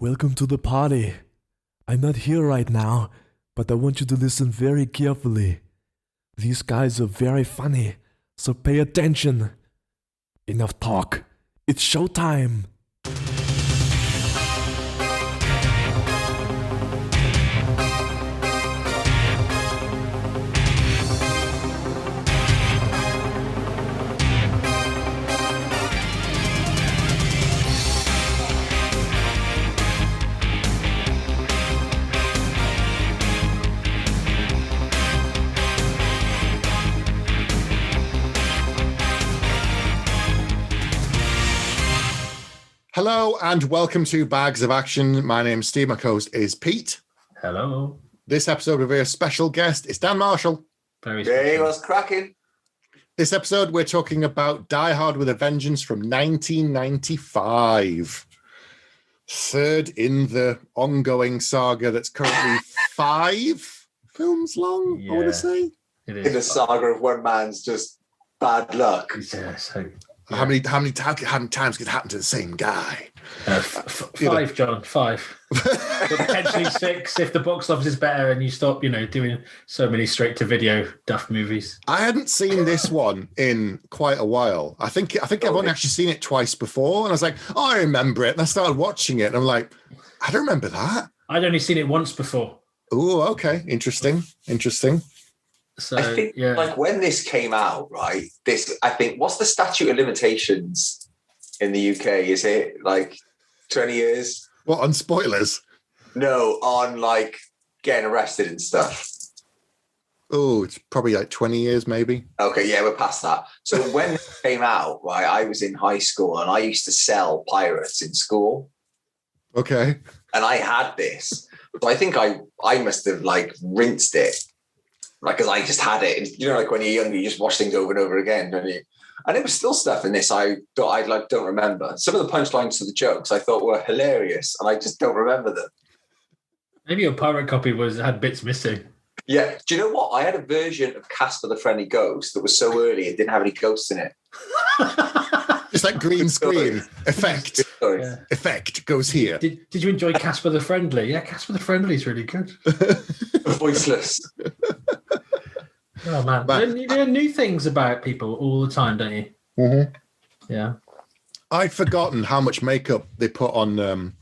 Welcome to the party. I'm not here right now, but I want you to listen very carefully. These guys are very funny, so pay attention. Enough talk. It's showtime. Hello and welcome to Bags of Action. My name's Steve. My co-host is Pete. Hello. This episode we have a special guest. It's Dan Marshall. Very special. He was cracking. This episode we're talking about Die Hard with a Vengeance from 1995. Third in the ongoing saga that's currently 5 films long, I want to say. It In the is. saga of one man's just bad luck. Yeah, so, How many times could it happen to the same guy? 5, John, 5. But potentially 6 if the box office is better and you stop, doing so many straight-to-video Duff movies. I hadn't seen this one in quite a while. I think I've only actually seen it twice before, and I was like, oh, I remember it. And I started watching it, and I'm like, I don't remember that. I'd only seen it once before. Oh, okay. Interesting. So, I think, like, when this came out, right, what's the statute of limitations in the UK? Is it, like, 20 years? What, on spoilers? No, on, like, getting arrested and stuff. Oh, it's probably like 20 years, maybe. Okay, yeah, we're past that. So when it came out, right, I was in high school and I used to sell pirates in school. Okay. And I had this. So I think I must have, like, rinsed it. Like, because I just had it. And, like when you're younger, you just watch things over and over again, don't you? And it was still stuff in this I don't remember. Some of the punchlines to the jokes I thought were hilarious, and I just don't remember them. maybe your pirate copy had bits missing. Yeah. Do you know what? I had a version of Casper the Friendly Ghost that was so early it didn't have any ghosts in it. It's like green screen effect. Yeah. Effect goes here. Did you enjoy Casper the Friendly? Yeah, Casper the Friendly is really good. Voiceless. Oh, man. You learn new things about people all the time, don't you? Mm-hmm. Yeah. I'd forgotten how much makeup they put on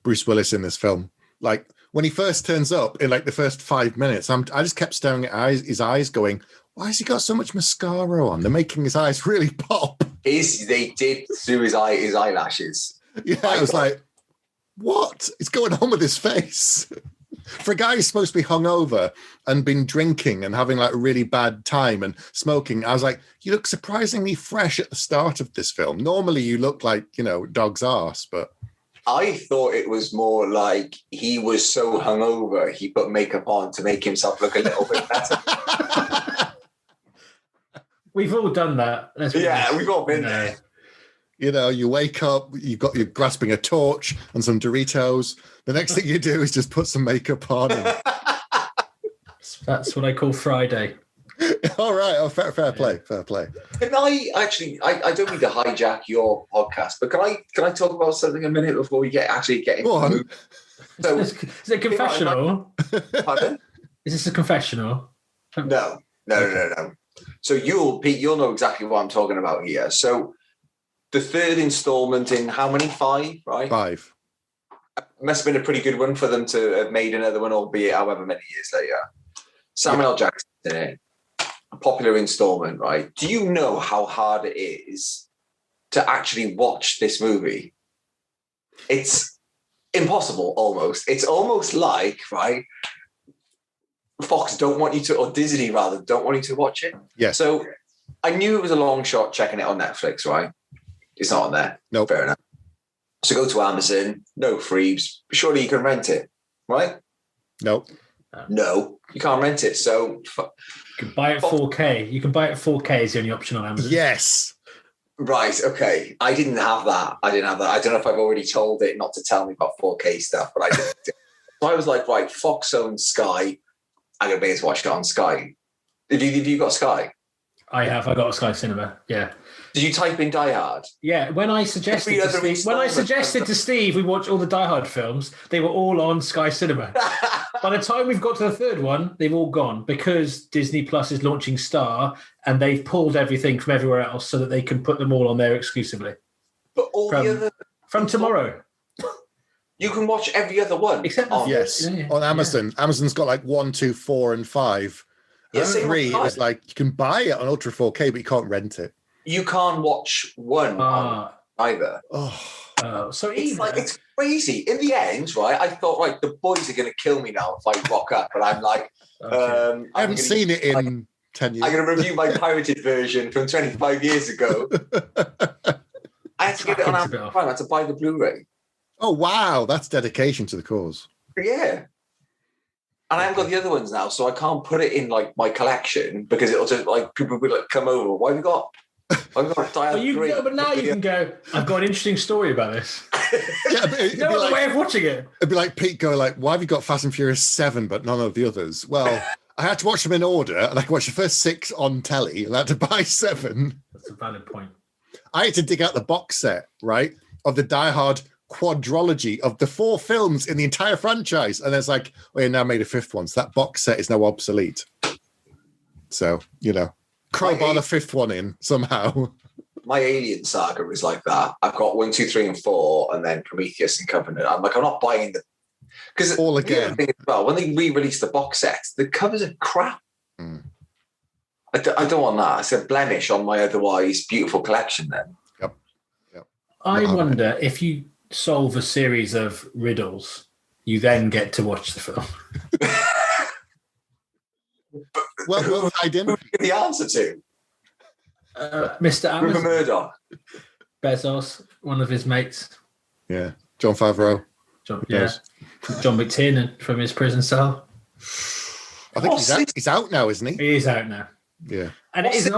Bruce Willis in this film. Like, when he first turns up in, like, the first 5 minutes, I just kept staring at his eyes going, why has he got so much mascara on? They're making his eyes really pop. They did do his eyelashes. Yeah, I was like, what is going on with his face? For a guy who's supposed to be hungover and been drinking and having like a really bad time and smoking, I was like, you look surprisingly fresh at the start of this film. Normally you look like, dog's arse, but... I thought it was more like he was so hungover, he put makeup on to make himself look a little bit better. We've all done that. We've all been there. You wake up, you're grasping a torch and some Doritos. The next thing you do is just put some makeup on. That's what I call Friday. All right. Oh, fair play. Can I actually? I don't mean to hijack your podcast, but can I talk about something a minute before we get into Go on. the So, Is it a confessional? pardon? Is this a confessional? No. So you'll know exactly what I'm talking about here. So the third installment in how many? 5, right? 5. Must have been a pretty good one for them to have made another one, albeit however many years later. Samuel L. Jackson in it. A popular installment, right? Do you know how hard it is to actually watch this movie? It's impossible, almost. It's almost like, right, Fox don't want you to, or Disney rather, don't want you to watch it. Yes. So I knew it was a long shot checking it on Netflix, right? It's not on there. Nope. Fair enough. So go to Amazon, no freebs. Surely you can rent it, right? Nope. No, you can't rent it. So You can buy it 4K. You can buy it 4K is the only option on Amazon. Yes. right, okay. I didn't have that. I don't know if I've already told it not to tell me about 4K stuff, but I did. So I was like, right, Fox owns Sky. I'm gonna be able to watch it on Sky. Have you got Sky? I have. I got a Sky Cinema. Yeah. Did you type in Die Hard? Yeah. When I suggested to Steve we watch all the Die Hard films, they were all on Sky Cinema. By the time we've got to the third one, they've all gone because Disney Plus is launching Star, and they've pulled everything from everywhere else so that they can put them all on there exclusively. But all the other from tomorrow. You can watch every other one. Except on Amazon. Yeah. Amazon's got like 1, 2, 4, and 5. Yeah, 3 is like you can buy it on Ultra 4K, but you can't rent it. You can't watch one either. So it's crazy. In the end, right? I thought, right, the boys are going to kill me now if I rock up, but I'm like, I haven't seen it in 10 years. I'm going to review my pirated version from 25 years ago. I had to get it on Amazon Prime. I had to buy the Blu-ray. Oh wow, that's dedication to the cause. Yeah. And I haven't got the other ones now, so I can't put it in like my collection because it'll just like people will like come over. Why have you got? I've got but now you can go. I've got an interesting story about this. Yeah, it'd no other way of watching it. It'd be like Pete going like, "Why have you got Fast and Furious 7 but none of the others?" Well, I had to watch them in order, and I could watch the first 6 on telly, and I had to buy 7. That's a valid point. I had to dig out the box set, right, of the Die Hard quadrology of the 4 films in the entire franchise, and it's like, well, you now made a 5th one, so that box set is now obsolete. So, crowbar the 5th one in somehow. My Alien saga is like that. I've got 1, 2, 3, and 4, and then Prometheus and Covenant. I'm like, I'm not buying them because all again. When they re-released the box sets, the covers are crap. I don't want that. It's a blemish on my otherwise beautiful collection. Then. Yep. I wonder if you solve a series of riddles, you then get to watch the film. Well, who give the answer to? Mr. Amazon. Rupert Murdoch. Bezos, one of his mates. Yeah. John Favreau. John McTiernan from his prison cell. I think he's out now, isn't he? He is out now. Yeah. And it isn't.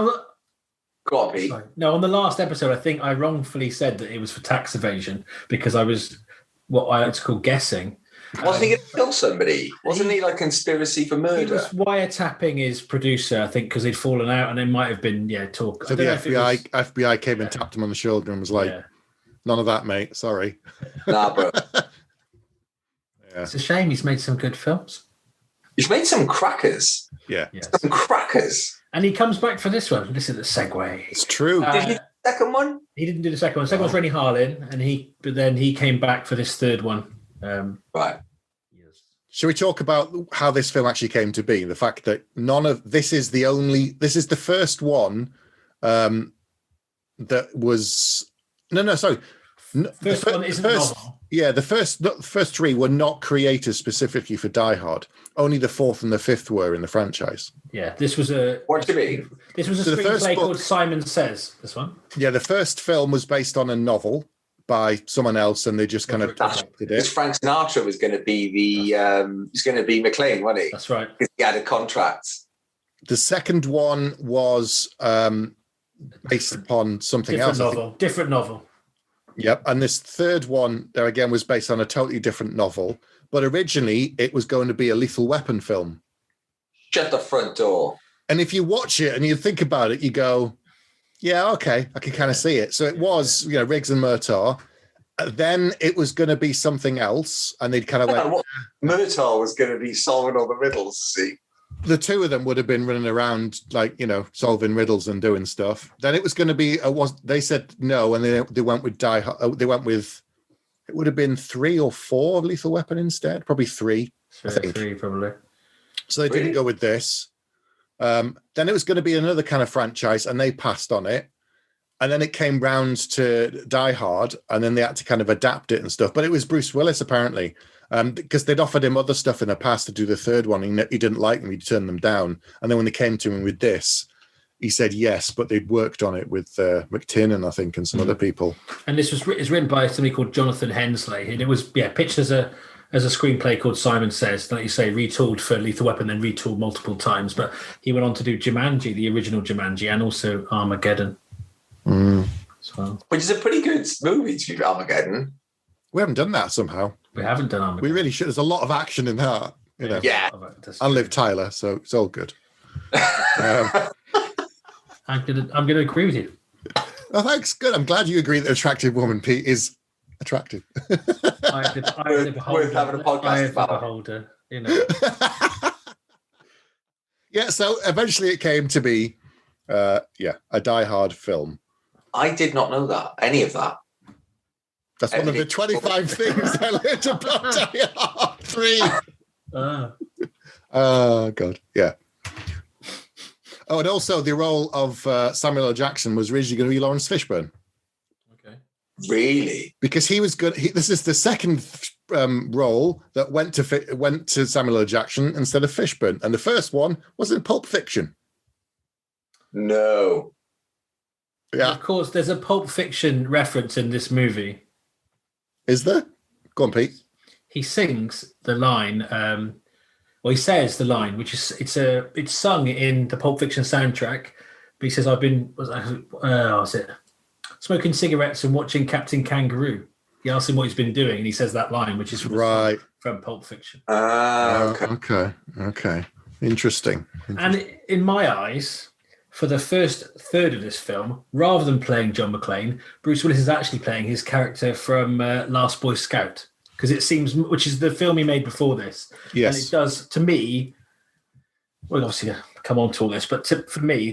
Go on, Pete. No, on the last episode, I think I wrongfully said that it was for tax evasion because I was what I like to call guessing. Wasn't he going to kill somebody? Wasn't he like conspiracy for murder? He was wiretapping his producer, I think, because he'd fallen out, and it might have been talk. So the FBI came and tapped him on the shoulder and was like, "None of that, mate. Sorry." Nah, bro. It's a shame. He's made some good films. He's made some crackers. Yeah, some crackers. And he comes back for this one. This is the segue. It's true. Did he do the second one? He didn't do the second one. The second one's Rennie Harlin, but then he came back for this third one. Right. Yes. Should we talk about how this film actually came to be? The fact that this is the first one that was sorry. First one isn't novel. Yeah, the first 3 were not created specifically for Die Hard. Only the 4th and the 5th were in the franchise. Yeah, this was a. What do you mean? This was a screenplay called Simon Says. This one. Yeah, the first film was based on a novel by someone else, and they just kind of adapted it. Frank Sinatra was going to be he's going to be McLean, wasn't he? That's right. Because he had a contract. The second one was based upon something else. Different novel. Yep, and this third one there again was based on a totally different novel, but originally it was going to be a Lethal Weapon film. Shut the front door. And if you watch it and you think about it, you go, yeah, okay, I can kind of see it. So it was, Riggs and Murtaugh. Then it was going to be something else, and they'd kind of like... Murtaugh was going to be solving all the riddles, see? The 2 of them would have been running around, like, solving riddles and doing stuff. Then it was going to be... they said no, and they went with Die Hard. They went with... It would have been 3 or 4 of Lethal Weapon instead. Probably 3, I think. 3, probably. So they didn't go with this. Then it was going to be another kind of franchise, and they passed on it. And then it came round to Die Hard, and then they had to kind of adapt it and stuff. But it was Bruce Willis, apparently, because they'd offered him other stuff in the past to do the third one. He didn't like them. He turned them down. And then when they came to him with this, he said yes, but they'd worked on it with McTiernan, I think, and some other people. And this is written by somebody called Jonathan Hensley. And it was pitched as a screenplay called Simon Says, like you say, retooled for Lethal Weapon, then retooled multiple times. But he went on to do Jumanji, the original Jumanji, and also Armageddon. As well. Which is a pretty good movie, to be Armageddon. We haven't done that somehow. We haven't done Armageddon. We really should. There's a lot of action in that. Yeah. And Liv Tyler, so it's all good. I'm gonna agree with you. Oh, thanks. Good. I'm glad you agree that attractive woman, Pete, is attractive. I am the beholder. Worth having a podcast I am the about. beholder. You know. Yeah. So eventually, it came to be, a Die Hard film. I did not know that. Any of that. That's one of the 25 things I learned about Die Hard 3. Oh, God. Yeah. Oh, and also the role of Samuel L. Jackson was originally going to be Lawrence Fishburne. Okay. Really? Because he was good. This is the second role that went to Samuel L. Jackson instead of Fishburne. And the first one was in Pulp Fiction. No. Yeah. Of course, there's a Pulp Fiction reference in this movie. Is there? Go on, Pete. He sings the line. He says the line, which is it's sung in the Pulp Fiction soundtrack. But he says, "I've been smoking cigarettes and watching Captain Kangaroo." He asks him what he's been doing, and he says that line, which is from Pulp Fiction. Okay. Interesting. And in my eyes, for the first third of this film, rather than playing John McClane, Bruce Willis is actually playing his character from Last Boy Scout. Because it seems, which is the film he made before this. Yes. And it does, to me, well, obviously, come on to all this, but for me,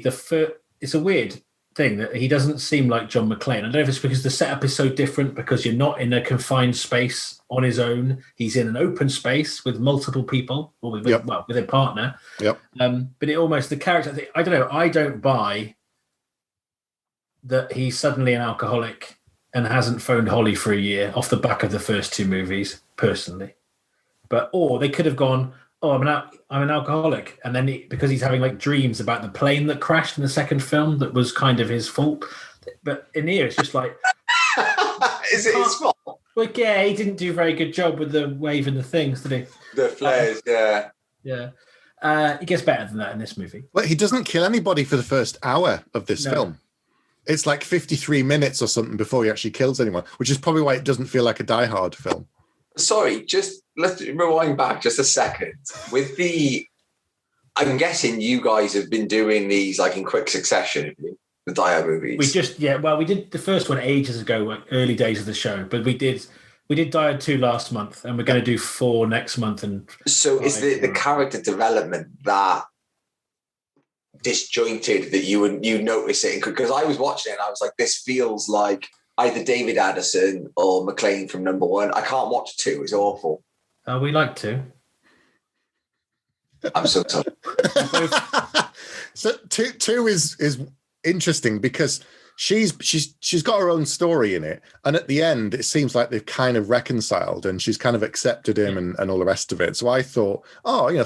it's a weird thing that he doesn't seem like John McClane. I don't know if it's because the setup is so different, because you're not in a confined space on his own. He's in an open space with multiple people, or with a partner. Yep. But it almost, the character, I don't know, I don't buy that he's suddenly an alcoholic and hasn't phoned Holly for a year off the back of the first two movies, personally. Or they could have gone, I'm an alcoholic. And then because he's having like dreams about the plane that crashed in the second film, that was kind of his fault. But in here, it's just like... Is it his fault? Well, yeah, he didn't do a very good job with the waving the things, did he? The flares, yeah. Yeah. He gets better than that in this movie. Well, he doesn't kill anybody for the first hour of this film. It's like 53 minutes or something before he actually kills anyone, which is probably why it doesn't feel like a Die Hard film. Sorry, just let's rewind back just a second. I'm guessing you guys have been doing these like in quick succession, the Die Hard movies. We did the first one ages ago, like early days of the show, but we did Die Hard 2 last month, and we're going to do 4 next month. And so is the character development that disjointed that you notice it? Because I was watching it and I was like, this feels like either David Addison or McClane from number 1. I can't watch 2. It's awful. We like to. I'm so sorry. So two is interesting because she's got her own story in it, and at the end it seems like they've kind of reconciled and she's kind of accepted him and all the rest of it. So I thought,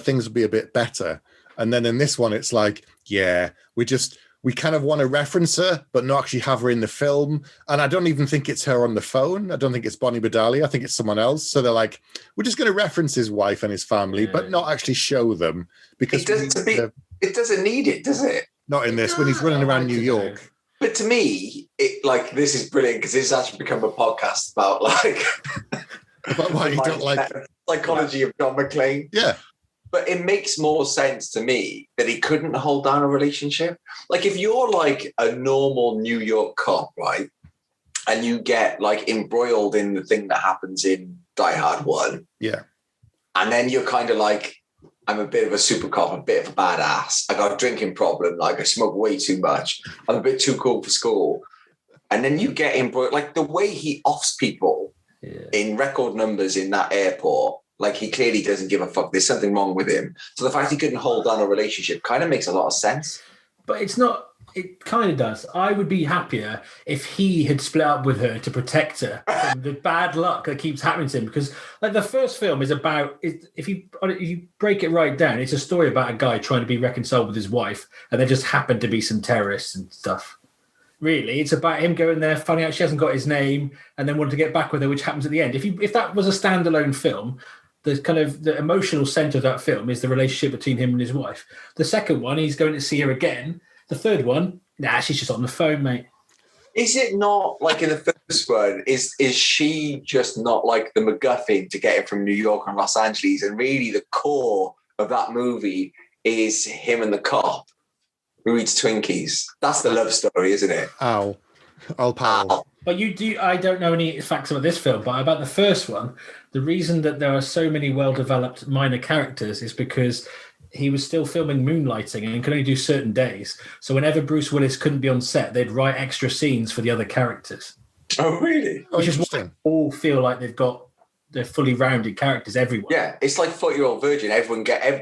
things would be a bit better. And then in this one, it's like, we kind of want to reference her, but not actually have her in the film. And I don't even think it's her on the phone. I don't think it's Bonnie Bedalia. I think it's someone else. So they're like, we're just going to reference his wife and his family, but not actually show them because it doesn't need it, does it? Not in this when he's running around New York. But to me, this is brilliant because it's actually become a podcast about about why you don't like psychology of John McClane. Yeah. But it makes more sense to me that he couldn't hold down a relationship. Like if you're like a normal New York cop, right? And you get like embroiled in the thing that happens in Die Hard 1. Yeah. And then you're kind of like, I'm a bit of a super cop, a bit of a badass. I got a drinking problem. Like I smoke way too much. I'm a bit too cool for school. And then you get embroiled. Like the way he offs people in record numbers in that airport, like he clearly doesn't give a fuck. There's something wrong with him. So the fact he couldn't hold down a relationship kind of makes a lot of sense. But it's not, it kind of does. I would be happier if he had split up with her to protect her from the bad luck that keeps happening to him. Because like the first film is about, if you break it right down, it's a story about a guy trying to be reconciled with his wife, and there just happened to be some terrorists and stuff. Really, it's about him going there, finding out she hasn't got his name, and then wanting to get back with her, which happens at the end. If that was a standalone film, the emotional center of that film is the relationship between him and his wife. The second one, he's going to see her again. The third one, she's just on the phone, mate. Is it not like in the first one? Is she just not like the MacGuffin to get him from New York and Los Angeles? And really, the core of that movie is him and the cop. who eats Twinkies. That's the love story, isn't it? Ow. Old pal. Ow. But I don't know any facts about this film, but about the first one, the reason that there are so many well-developed minor characters is because he was still filming Moonlighting and could only do certain days. So whenever Bruce Willis couldn't be on set, they'd write extra scenes for the other characters. Oh, really? Which is why they all feel like they're fully rounded characters, everyone. Yeah, it's like 40-Year-Old Virgin.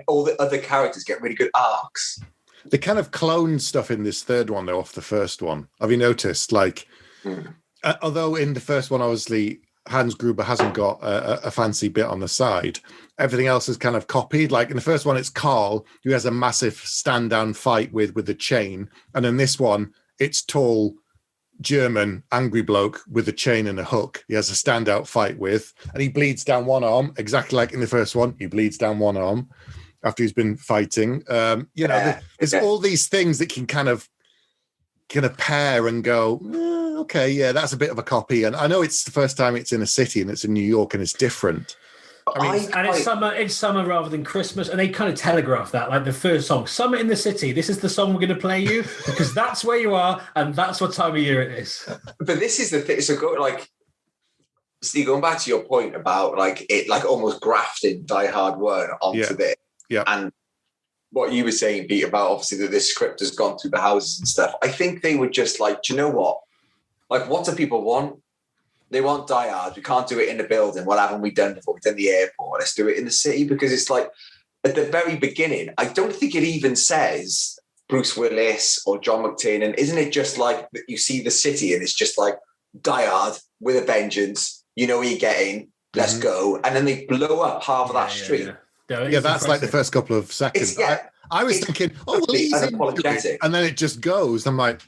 All the other characters get really good arcs. They kind of cloned stuff in this third one, though, off the first one. Have you noticed? Like, although in the first one, obviously, Hans Gruber hasn't got a fancy bit on the side, everything else is kind of copied. Like in the first one, it's Carl, who has a massive stand-down fight with the chain. And in this one, it's tall, German, angry bloke with a chain and a hook. He has a standout fight with, and he bleeds down one arm, exactly like in the first one. He bleeds down one arm after he's been fighting. There's all these things that can kind of pair and go, okay, yeah, that's a bit of a copy. And I know it's the first time it's in a city and it's in New York and it's different. It's summer rather than Christmas, and they kind of telegraph that, like the first song, "Summer in the City." This is the song we're going to play you because that's where you are, and that's what time of year it is. But this is the thing. So, Steve, going back to your point about almost grafting Die Hard 1 onto this, and what you were saying, Pete, about obviously that this script has gone through the houses and stuff. I think they were just like, do you know what? Like, what do people want? They want Die Hard. We can't do it in the building. What haven't we done before? We've done the airport. Let's do it in the city, because it's like at the very beginning, I don't think it even says Bruce Willis or John McTiernan. Isn't it just like that you see the city and it's just like Die Hard with a vengeance? You know what you're getting. Let's go. And then they blow up half of that street. Yeah, that's like the first couple of seconds. I was thinking, he's unapologetic. And then it just goes. I'm like,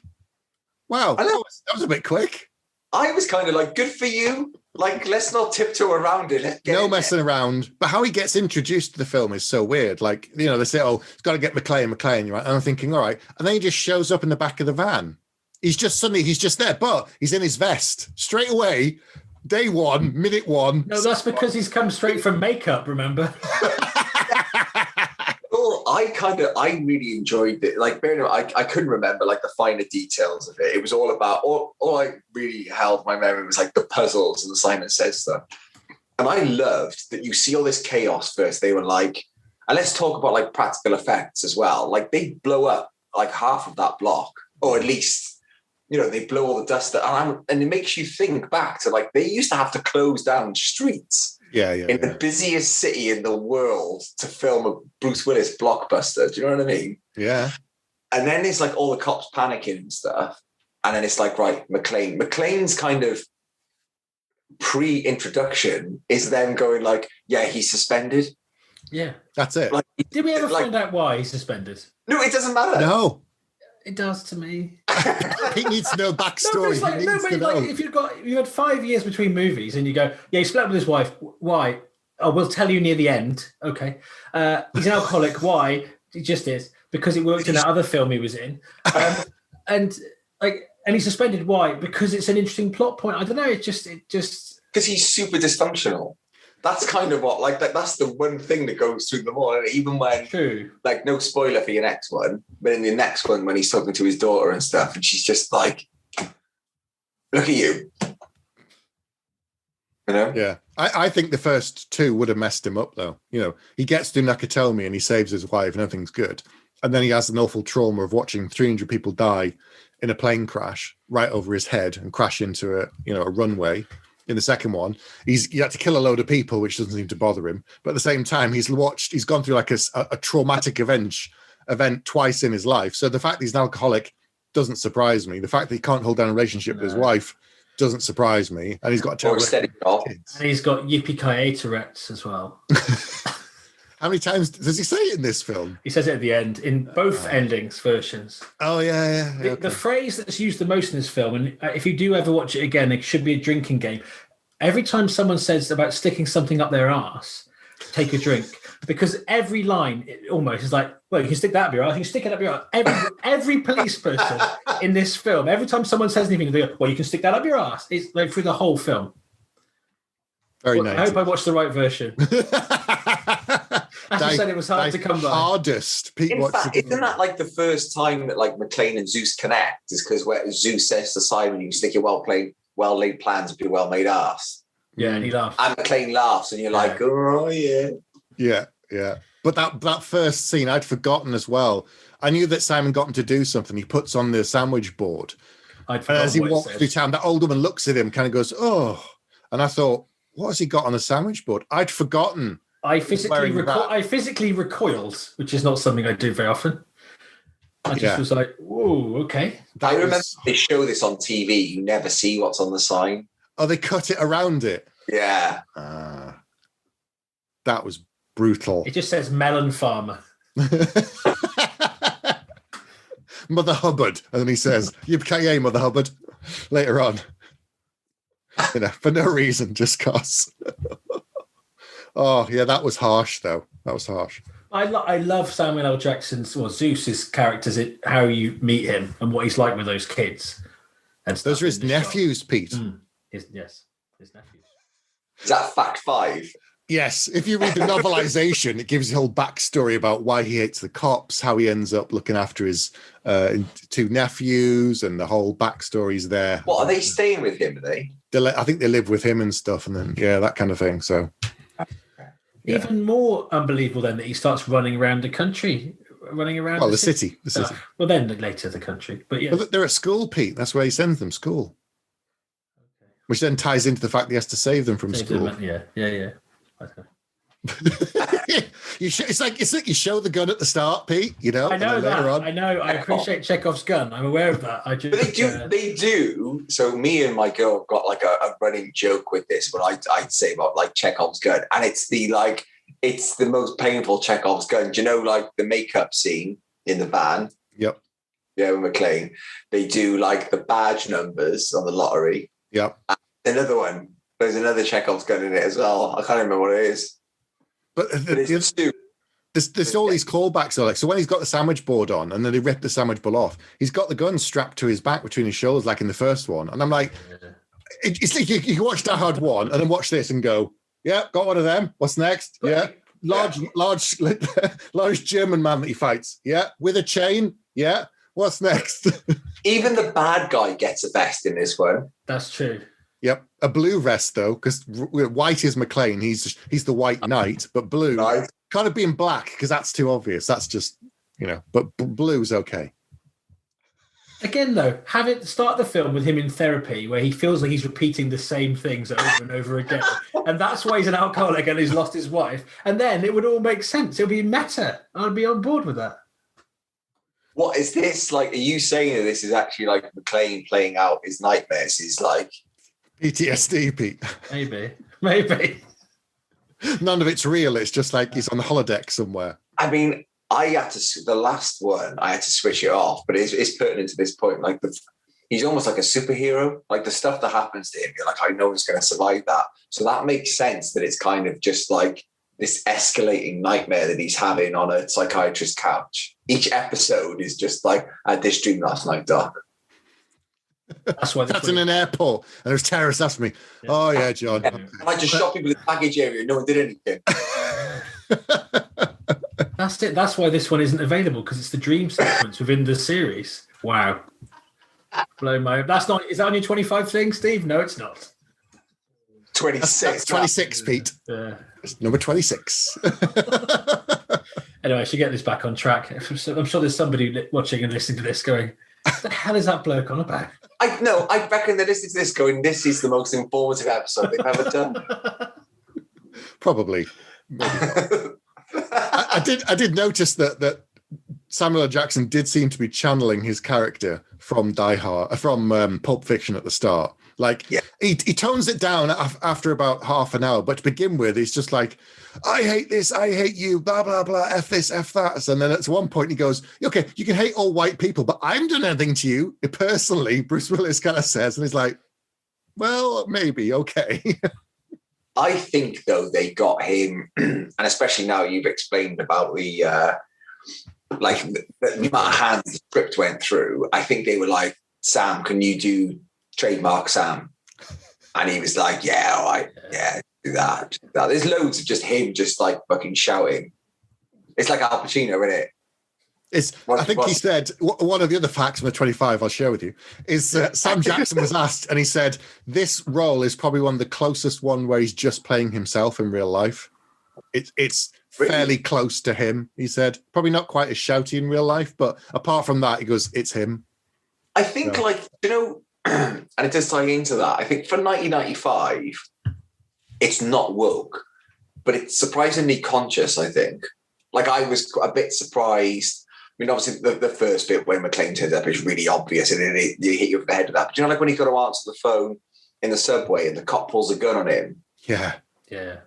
wow, that was a bit quick. I was kind of like, good for you. Like, let's not tiptoe around it. No messing around. But how he gets introduced to the film is so weird. Like, they say, it's got to get McClane. You're right. And I'm thinking, all right. And then he just shows up in the back of the van. He's just there, but he's in his vest straight away. Day one, minute one. No, that's because he's come straight from makeup, remember? I really enjoyed it. Like, I couldn't remember like the finer details of it. It was all about all I really held my memory was like the puzzles and the Simon Says stuff. And I loved that you see all this chaos first. They were like, and let's talk about like practical effects as well. Like they blow up like half of that block, or at least, they blow all the dust out. And it makes you think back to like they used to have to close down streets. In the busiest city in the world to film a Bruce Willis blockbuster. Do you know what I mean? Yeah. And then it's like all the cops panicking and stuff. And then it's like, right, McClane. McClane's kind of pre-introduction is them going like, yeah, he's suspended. Yeah. That's it. Like, did we ever find out why he's suspended? No, it doesn't matter. No. It does to me. He needs to know backstory. If you had 5 years between movies and you go, yeah, he split up with his wife. Why? Oh, we'll tell you near the end. Okay. He's an alcoholic. Why? He just is. Because it worked in that other film he was in. And he's suspended. Why? Because it's an interesting plot point. I don't know. It just because he's super dysfunctional. That's kind of what, like, that's the one thing that goes through them all. And even when, like, no spoiler for your next one, but in the next one, when he's talking to his daughter and stuff, and she's just like, look at you. Yeah. I think the first two would have messed him up, though. He gets to Nakatomi and he saves his wife and everything's good. And then he has an awful trauma of watching 300 people die in a plane crash right over his head and crash into a runway. In the second one, he had to kill a load of people, which doesn't seem to bother him. But at the same time, he's gone through like a traumatic event twice in his life. So the fact that he's an alcoholic doesn't surprise me. The fact that he can't hold down a relationship with his wife doesn't surprise me. And he's got a steady job. And he's got yippee-ki-yay Tourette's as well. How many times does he say it in this film? He says it at the end, in both endings versions. Oh, yeah. The phrase that's used the most in this film, and if you do ever watch it again, it should be a drinking game. Every time someone says about sticking something up their arse, take a drink. Because every line almost is like, well, you can stick that up your arse, you can stick it up your arse. Every police person in this film, every time someone says anything, they go, well, you can stick that up your arse. It's like through the whole film. Very nice. I hope I watched the right version. As you said, it was hard to come by. Hardest. Pete, In fact, isn't that like the first time that like McClane and Zeus connect? Is because where Zeus says to Simon, "You stick your well laid plans up your well made ass." Yeah, and he laughed. And McClane laughs, and you're like, "Oh yeah, yeah." But that first scene, I'd forgotten as well. I knew that Simon got him to do something. He puts on the sandwich board, and as he walks through town, that old woman looks at him, kind of goes, "Oh," and I thought, "What has he got on the sandwich board?" I'd forgotten. I physically recoiled, which is not something I do very often. I just was like, "Whoa, okay." I remember they show this on TV. You never see what's on the sign. Oh, they cut it around it. Yeah. That was brutal. It just says melon farmer. Mother Hubbard. And then he says, "Yippee-ki-yay, Mother Hubbard," later on. For no reason, just cause. Oh, yeah, that was harsh, though. That was harsh. I love Samuel L. Jackson's, or Zeus's characters, how you meet him and what he's like with those kids. And those are his nephews, Pete. His nephews. Is that fact 5? Yes. If you read the novelization, it gives you a whole backstory about why he hates the cops, how he ends up looking after his 2 nephews, and the whole backstory's there. What, are they staying with him, are they? I think they live with him and stuff, and then, that kind of thing. So... Yeah. Even more unbelievable then that he starts running around the country, the city. The city. Well, then later the country, but yeah. Well, they're at school, Pete. That's where he sends them, school. Okay. Which then ties into the fact that he has to save them from school. Yeah. I don't know. It's like you show the gun at the start, Pete. I know that. I know. I appreciate Chekhov's gun. I'm aware of that. But they do. So me and my girl have got like a running joke with this. What I'd say about like Chekhov's gun, and it's the most painful Chekhov's gun. Do you know, like the makeup scene in the van? Yep. Yeah, with McClane, they do like the badge numbers on the lottery. Yep. And another one. There's another Chekhov's gun in it as well. I can't remember what it is. But there's all these callbacks. Like, so when he's got the sandwich board on and then they rip the sandwich board off, he's got the gun strapped to his back between his shoulders, like in the first one. And I'm like, it's like you watch Die Hard 1 and then watch this and go, yeah, got one of them. What's next? Yeah. Large German man that he fights. Yeah. With a chain. Yeah. What's next? Even the bad guy gets a vest in this one. That's true. Yep, a blue vest though, because white is McClane. He's the white knight, but blue kind of being black because that's too obvious. That's just but blue's okay. Again, though, have it start the film with him in therapy where he feels like he's repeating the same things over and over again, and that's why he's an alcoholic and he's lost his wife. And then it would all make sense. It'll be meta. I'd be on board with that. What is this like? Are you saying that this is actually like McClane playing out his nightmares? Is like. PTSD, Pete. Maybe. None of it's real. It's just like he's on the holodeck somewhere. I mean, the last one, I had to switch it off, but it's pertinent to this point. Like he's almost like a superhero. Like the stuff that happens to him, you're like, I know he's going to survive that. So that makes sense that it's kind of just like this escalating nightmare that he's having on a psychiatrist's couch. Each episode is just like, I had this dream last night, Doc. That's why that's in an airport and there's terrorists after me. Yeah. Oh yeah, John. Yeah. Okay. I just shot people in the baggage area. No one did anything. That's it. That's why this one isn't available, because it's the dream sequence within the series. Wow. Blow my. That's not. Is that on your 25 thing, Steve? No, it's not. 26. That's 26, Pete. It's number 26. Anyway, I should get this back on track. I'm sure there's somebody watching and listening to this going, what the hell is that bloke on about? I reckon they're listening to this going, this is the most informative episode they've ever done. Probably. I did notice that Samuel L. Jackson did seem to be channeling his character from Die Hard, from Pulp Fiction at the start. Like, he tones it down after about half an hour, but to begin with, he's just like, I hate this, I hate you, blah, blah, blah, F this, F that. And then at one point he goes, okay, you can hate all white people, but I haven't done anything to you personally, Bruce Willis kind of says. And he's like, well, maybe, okay. I think, though, they got him, and especially now you've explained about the amount of hands the script went through, I think they were like, Sam, can you do trademark Sam? And he was like, yeah, all right, yeah, do that. There's loads of just him just like fucking shouting. It's like Al Pacino, isn't it? I think he said, one of the other facts from the 25 I'll share with you is Sam Jackson was asked, and he said, this role is probably one of the closest one where he's just playing himself in real life. It's fairly close to him, he said. Probably not quite as shouty in real life, but apart from that, he goes, it's him. I think, and it does tie into that. I think for 1995, it's not woke, but it's surprisingly conscious, I think. Like, I was a bit surprised. I mean, obviously, the first bit when McClane turns up is really obvious, and you hit you over the head with that. But like when he's got to answer the phone in the subway and the cop pulls a gun on him? Yeah.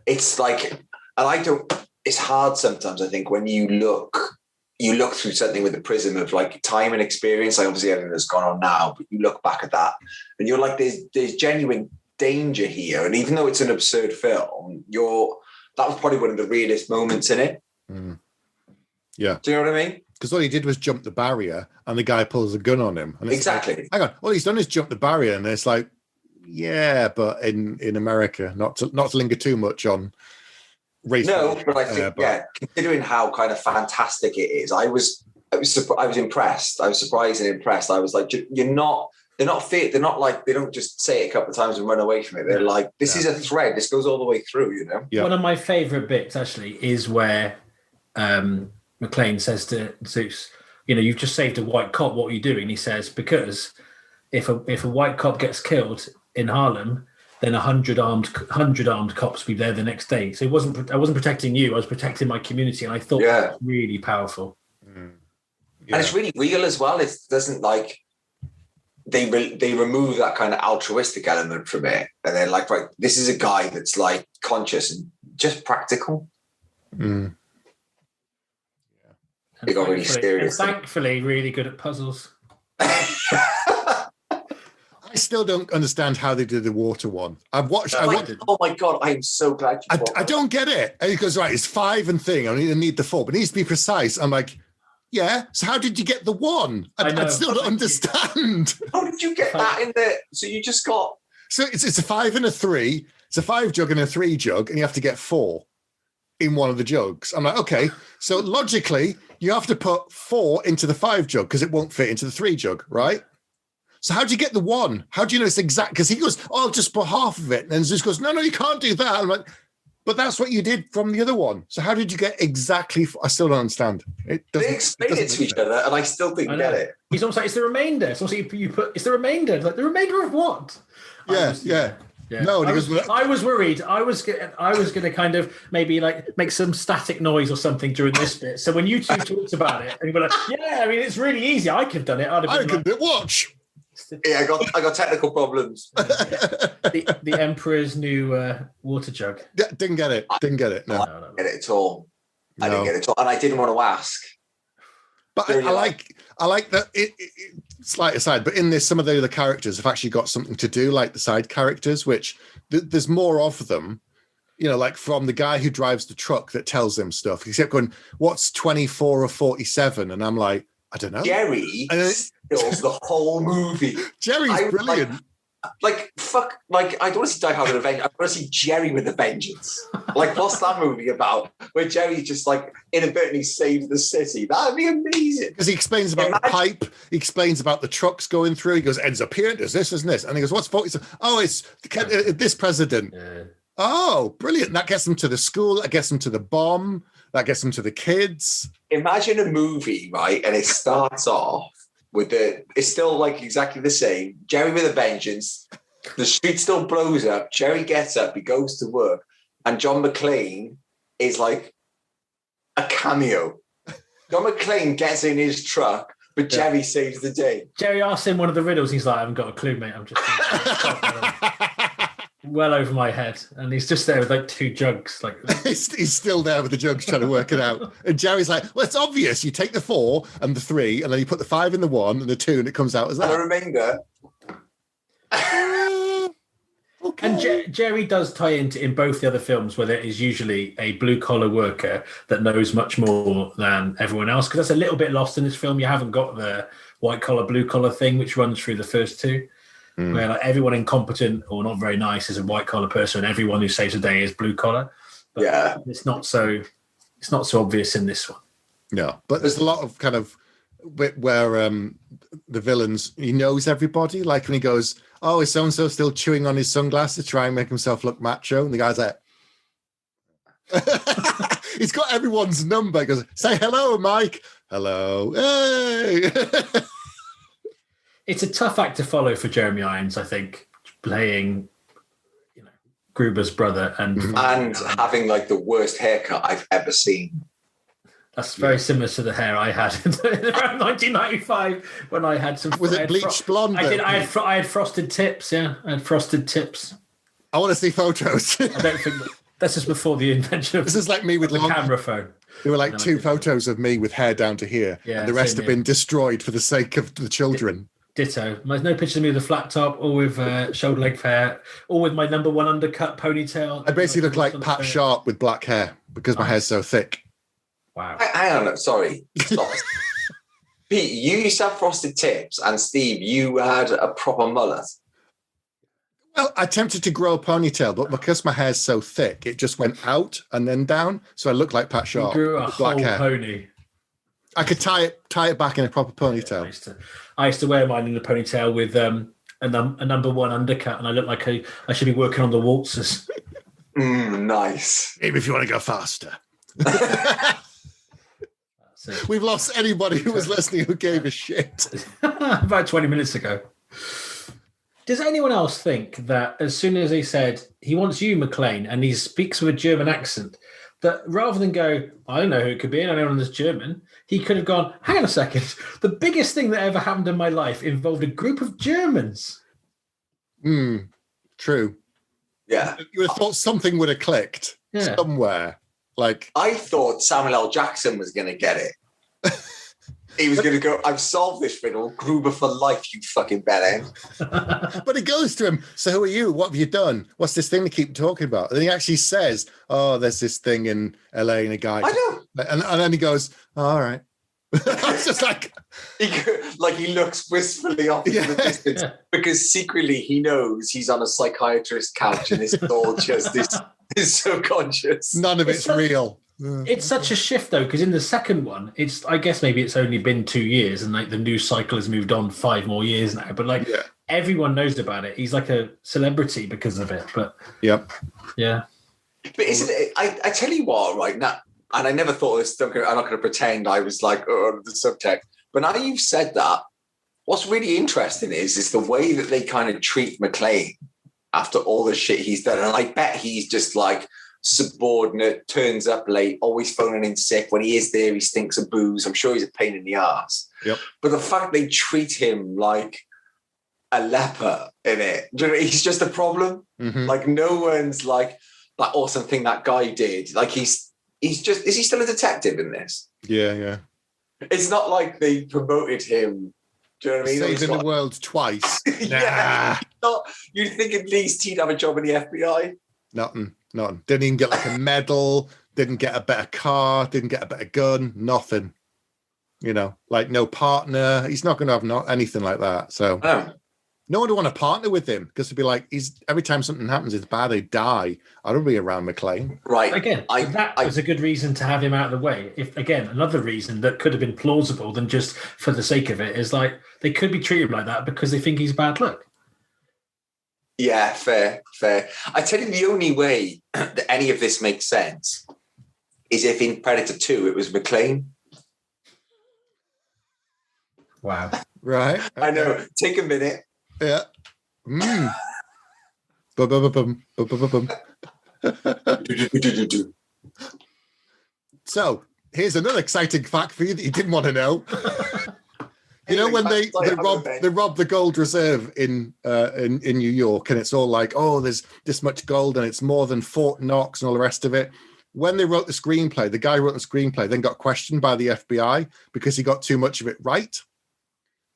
It's like, and it's hard sometimes, I think, when you look through something with the prism of like time and experience. Like, obviously, everything that's gone on now, but you look back at that and you're like, there's genuine danger here. And even though it's an absurd film, that was probably one of the realest moments in it. Mm. Yeah. Do you know what I mean? Because all he did was jump the barrier and the guy pulls a gun on him. And it's exactly. Like, hang on, all he's done is jump the barrier, and it's like, yeah, but in America, not to linger too much on race. No, but I think, considering how kind of fantastic it is, I was impressed. I was surprised and impressed. I was like, they're not like, they don't just say it a couple of times and run away from it. They're like, this is a thread. This goes all the way through, you know? Yeah. One of my favourite bits, actually, is where McClane says to Zeus, you've just saved a white cop. What are you doing? He says, because if a white cop gets killed in Harlem, then 100 armed cops will be there the next day. So I wasn't protecting you. I was protecting my community. And I thought that was really powerful. Mm. Yeah. And it's really real as well. It doesn't like, they remove that kind of altruistic element from it. And they're like, right, this is a guy that's like conscious and just practical. Mm. It got really serious. And thankfully, really good at puzzles. I still don't understand how they did the water one. Oh my God, I am so glad you I don't get it. And he goes, right, it's 5 and thing. I need the 4, but it needs to be precise. I'm like, yeah. So how did you get the 1? I still don't understand. How did you get that in there? So you just got... So it's a 5 and a 3. It's a 5 jug and a 3 jug, and you have to get 4 in one of the jugs. I'm like, okay. So logically, you have to put 4 into the 5 jug because it won't fit into the 3 jug, right? So how do you get the 1? How do you know it's exact? Because he goes, I'll just put half of it. And then Zeus goes, no, you can't do that. I'm like, but that's what you did from the other one. So how did you get exactly? I still don't understand. They explain it to each other, and I still didn't get it. He's almost like, it's the remainder. It's also you put, it's the remainder. Like, the remainder of what? Yeah. No, I was worried. I was going to kind of maybe like make some static noise or something during this bit. So when you two talked about it, and you were like, yeah, I mean, it's really easy. I could have done it. I could watch. Yeah, I got technical problems. the Emperor's new water jug. Yeah, didn't get it. No. I didn't get it at all. I didn't get it at all, and I didn't want to ask. But I like that. Slight aside, but in this, some of the other characters have actually got something to do, like the side characters, which there's more of them. Like from the guy who drives the truck that tells them stuff. He kept going, "What's 24 or 47?" And I'm like, I don't know. Jerry steals the whole movie. Jerry's brilliant. Fuck, I don't want to see Die Hard with a Vengeance. I want to see Jerry with a Vengeance. What's that movie about? Where Jerry just inadvertently saves the city. That'd be amazing. Because he explains about the pipe. He explains about the trucks going through. He goes, ends up here, does this, and this. And he goes, what's 40? Oh, it's this president. Yeah. Oh, brilliant. That gets them to the school. That gets them to the bomb. That gets them to the kids. Imagine a movie, right? And it starts off with it's still exactly the same. Jerry with a vengeance. The street still blows up. Jerry gets up. He goes to work. And John McClane is like a cameo. John McClane gets in his truck, but Jerry saves the day. Jerry asks him one of the riddles. He's like, I haven't got a clue, mate. I'm just well over my head. And he's just there with 2 jugs. He's still there with the jugs trying to work it out. And Jerry's like, well, it's obvious. You take the 4 and the 3, and then you put the 5 in the 1 and the 2, and it comes out as that. And the remainder. Okay. And Jerry does tie in both the other films where there is usually a blue-collar worker that knows much more than everyone else, because that's a little bit lost in this film. You haven't got the white-collar, blue-collar thing, which runs through the first 2. Where everyone incompetent or not very nice is a white collar person, and everyone who saves the day is blue collar. But it's not so It's not so obvious in this one. No, but there's a lot of kind of where the villains, he knows everybody. Like when he goes, "Oh, is so-and-so still chewing on his sunglasses to try and make himself look macho?" And the guy's like, he's got everyone's number. He goes, "Say hello, Mike." "Hello." "Hey." It's a tough act to follow for Jeremy Irons, I think, playing Gruber's brother and having like the worst haircut I've ever seen. That's very similar to the hair I had around 1995 when I had some. Was it bleached blonde? I did. I had frosted tips. Yeah, I had frosted tips. I want to see photos. I don't think that's just before the invention of. This is like me with the camera phone. There were like 2 photos of me with hair down to here. Yeah, and the rest have been destroyed for the sake of the children. Ditto. There's no pictures of me with a flat top or with shoulder length hair or with my number 1 undercut ponytail. I basically look like Pat Sharp with black hair because my hair's so thick. Wow. Hang on, sorry. Stop. Pete, you used to have frosted tips, and Steve, you had a proper mullet. Well, I attempted to grow a ponytail, but because my hair's so thick, it just went out and then down. So I look like Pat Sharp. You grew a black whole hair. Pony. I could tie it back in a proper ponytail. Yeah, I used to wear mine in a ponytail with a number 1 undercut, and I look like I should be working on the waltzers. Nice. Maybe if you want to go faster. We've lost anybody who was listening who gave a shit. About 20 minutes ago. Does anyone else think that as soon as he said he wants you, McClane, and he speaks with a German accent, that rather than go, I don't know who it could be, and I know this German, he could have gone, hang on a second, the biggest thing that ever happened in my life involved a group of Germans. True. Yeah. You would have thought something would have clicked somewhere. Like I thought Samuel L. Jackson was going to get it. He was going to go, I've solved this riddle. Gruber for life, you fucking bellend. But he goes to him, so who are you? What have you done? What's this thing they keep talking about? And he actually says, oh, there's this thing in LA and a guy. I know. And then he goes, oh, all right. It's just like... he looks wistfully off in the distance because secretly he knows he's on a psychiatrist's couch and it's all just his subconscious. None of it's real. It's such a shift though, because in the second one, I guess maybe it's only been 2 years and like the news cycle has moved on 5 more years now, but everyone knows about it. He's like a celebrity because of it. But yeah. But isn't it? I tell you what, right now, and I never thought this. I'm not going to pretend I was like the subtext. But now you've said that, what's really interesting is the way that they kind of treat McClane after all the shit he's done, and I bet he's just like subordinate, turns up late, always phoning in sick. When he is there, he stinks of booze. I'm sure he's a pain in the ass. Yep. But the fact they treat him like a leper in it, he's just a problem. Mm-hmm. Like no one's like that awesome thing that guy did. Like he's just, is he still a detective in this? Yeah. It's not like they promoted him. Do you know what I mean? Saving the world twice. Yeah. You'd think at least he'd have a job in the FBI. Nothing. Didn't even get like a medal, didn't get a better car, didn't get a better gun, nothing. Like no partner. He's not going to have anything like that. So no one would want to partner with him because it'd be like, every time something happens, it's bad, they die. I don't be around McClane. Right. Again, that was a good reason to have him out of the way. If again, another reason that could have been plausible than just for the sake of it is like they could be treating him like that because they think he's bad luck. Yeah, fair. I tell you, the only way that any of this makes sense is if in Predator 2 it was McClane. Wow. Right. Okay. I know. Take a minute. Yeah. So here's another exciting fact for you that you didn't want to know. When they rob the gold reserve in New York, and it's all like, oh, there's this much gold, and it's more than Fort Knox and all the rest of it. When they wrote the screenplay, the guy who wrote the screenplay then got questioned by the FBI because he got too much of it right.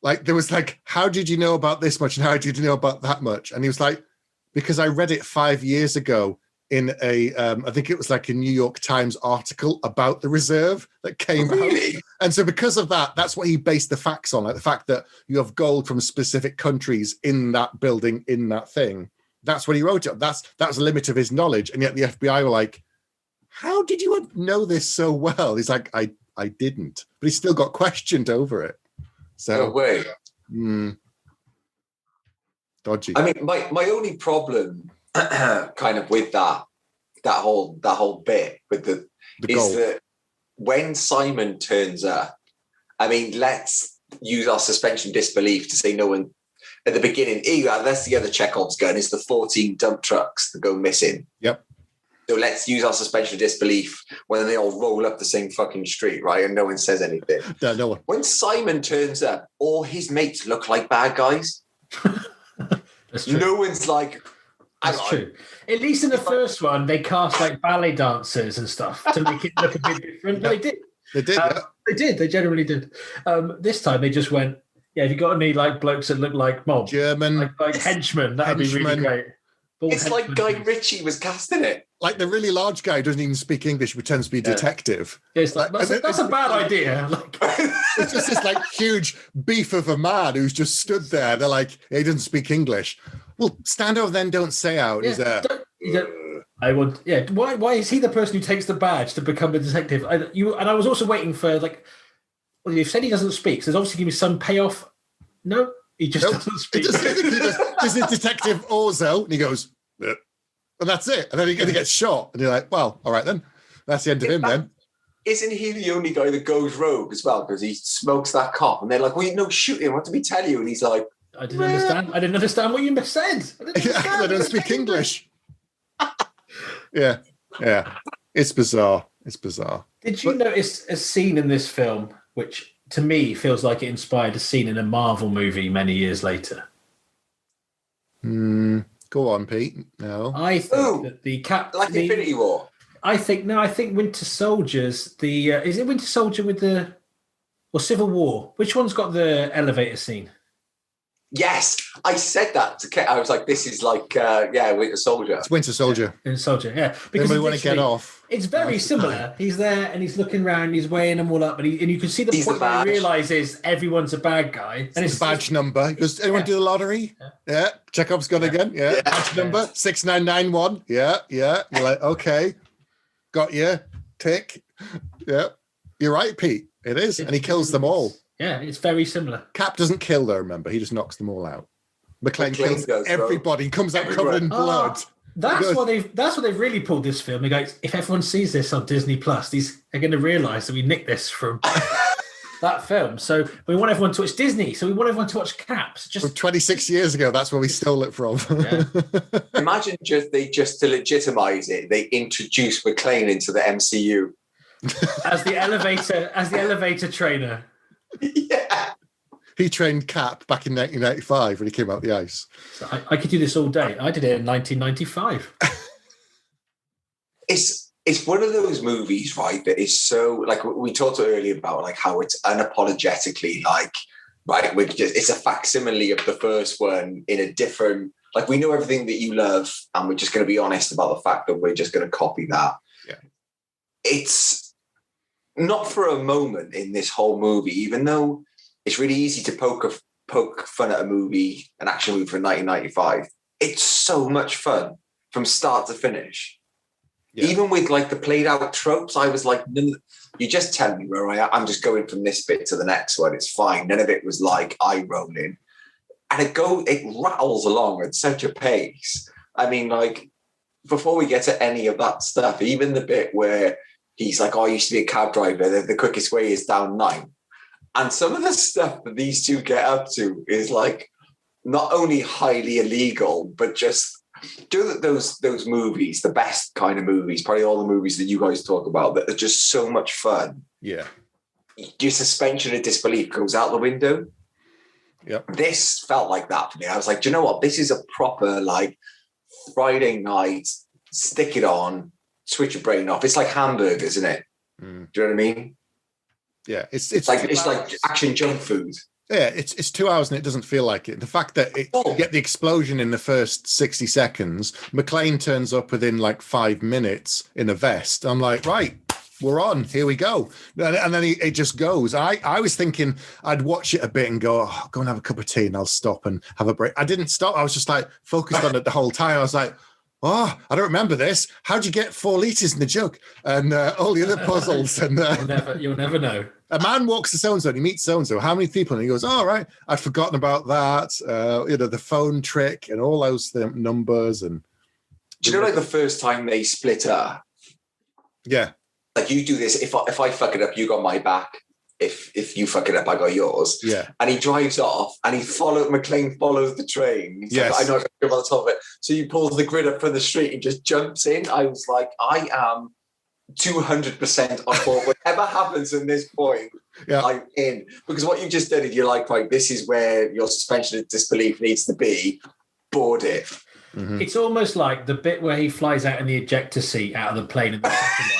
Like there was like, how did you know about this much and how did you know about that much? And he was like, because I read it 5 years ago in a, I think it was like a New York Times article about the reserve that came out. And so because of that, that's what he based the facts on, like the fact that you have gold from specific countries in that building, in that thing. That's what he wrote it. That's the limit of his knowledge. And yet the FBI were like, how did you know this so well? He's like, I didn't. But he still got questioned over it. So, No way. Dodgy. I mean, my only problem kind of with that whole bit with the is goal. that when Simon turns up, I mean, let's use our suspension of disbelief to say no one at the beginning, that's the other Chekhov's gun, is the 14 dump trucks that go missing. Yep. So let's use our suspension of disbelief when they all roll up the same fucking street, right? And no one says anything. No one. When Simon turns up, all his mates look like bad guys. That's true. No one's like... That's true. At least in the first one, they cast like ballet dancers and stuff to make it look a bit different. No, they did. They did. They did. They generally did. This time, they just went, yeah, if you got any like blokes that look like mob, German. like henchmen, that'd be really great. It's like Guy Ritchie was casting it. Like the really large guy who doesn't even speak English, pretends to be a detective. Yeah, it's like, that's a bad idea. Like, it's just this like huge beef of a man who's just stood there. They're like, he doesn't speak English. Well, stand over then, don't say out. He's there. I would, yeah. Why is he the person who takes the badge to become a detective? And I was also waiting for like, well, you've said he doesn't speak, so there's obviously going to be some payoff. No, he just doesn't speak. This is Detective Orzo, and he goes, and that's it. And then he gets shot, and you're like, well, all right then. That's the end of him then. Isn't he the only guy that goes rogue as well? Because he smokes that cop, and they're like, well, no, shoot him. What did we tell you? And he's like, I didn't understand what you said. I don't speak English. Yeah. It's bizarre. Did you notice a scene in this film which, to me, feels like it inspired a scene in a Marvel movie many years later? Go on, Pete. No. I think that the Infinity War. I think Winter Soldier's is it Winter Soldier with Civil War? Which one's got the elevator scene? Yes, I said that to Kate. I was like, "This is like, Winter Soldier." It's Winter Soldier. Winter Soldier, yeah. Because we want to get off. It's very similar. He's there and he's looking around. He's weighing them all up, and you can see the point where he realizes everyone's a bad guy. And it's badge number. Does anyone do the lottery? Yeah. Chekhov's gun again. Yeah. Badge number 6991. Yeah. You're like, okay, got you. Tick. Yeah. You're right, Pete. It is, and he kills them all. Yeah, it's very similar. Cap doesn't kill though, remember. He just knocks them all out. McClane kills everybody. He comes out covered in blood. That's what they've really pulled this film. They go, if everyone sees this on Disney Plus, they're going to realise that we nicked this from that film. So we want everyone to watch Disney. So we want everyone to watch Caps. Just from 26 years ago, that's where we stole it from. Yeah. Imagine to legitimise it, they introduce McClane into the MCU as the elevator trainer. Yeah. He trained Cap back in 1995 when he came out the ice. So I could do this all day. I did it in 1995. It's one of those movies, right, that is so, like we talked earlier about, like how it's unapologetically like, right, it's a facsimile of the first one in a different, like we know everything that you love and we're just going to be honest about the fact that we're just going to copy that. Yeah. It's not for a moment in this whole movie, even though it's really easy to poke fun at an action movie from 1995. It's so much fun from start to finish. Yeah. Even with like the played out tropes, I was like, you just tell me where I am. I'm just going from this bit to the next one. It's fine. None of it was like eye rolling. And it rattles along at such a pace. I mean, like, before we get to any of that stuff, even the bit where he's like, I used to be a cab driver. The quickest way is down 9. And some of the stuff that these two get up to is like not only highly illegal, but just do those movies, the best kind of movies, probably all the movies that you guys talk about that are just so much fun. Yeah. Your suspension of disbelief goes out the window. Yep. This felt like that for me. I was like, do you know what? This is a proper like Friday night, stick it on, switch your brain off. It's like hamburgers, isn't it? Do you know what I mean? Yeah, it's like action junk food. Yeah, it's 2 hours and it doesn't feel like it. The fact that you get the explosion in the first 60 seconds, McClane turns up within like 5 minutes in a vest. I'm like, right, we're on. Here we go. And then it just goes. I was thinking I'd watch it a bit and go, go and have a cup of tea and I'll stop and have a break. I didn't stop. I was just like focused on it the whole time. I was like, oh, I don't remember this. How'd you get 4 litres in the jug? And all the other puzzles. And You'll never know. a man walks to so-and-so and he meets so-and-so. How many people? And he goes, all right, I'd forgotten about that. The phone trick and all those numbers. And do you know, like the first time they split up? Yeah. Like you do this. If I fuck it up, you got my back. If you fuck it up, I got yours. Yeah. And he drives off and McLean follows the train. He's yes. like, I know I can go on the top of it. So he pulls the grid up from the street and just jumps in. I was like, I am 200% on board. Whatever happens in this point, I'm in. Because what you just did, you're like, right, this is where your suspension of disbelief needs to be. Board it. Mm-hmm. It's almost like the bit where he flies out in the ejector seat out of the plane in the second one.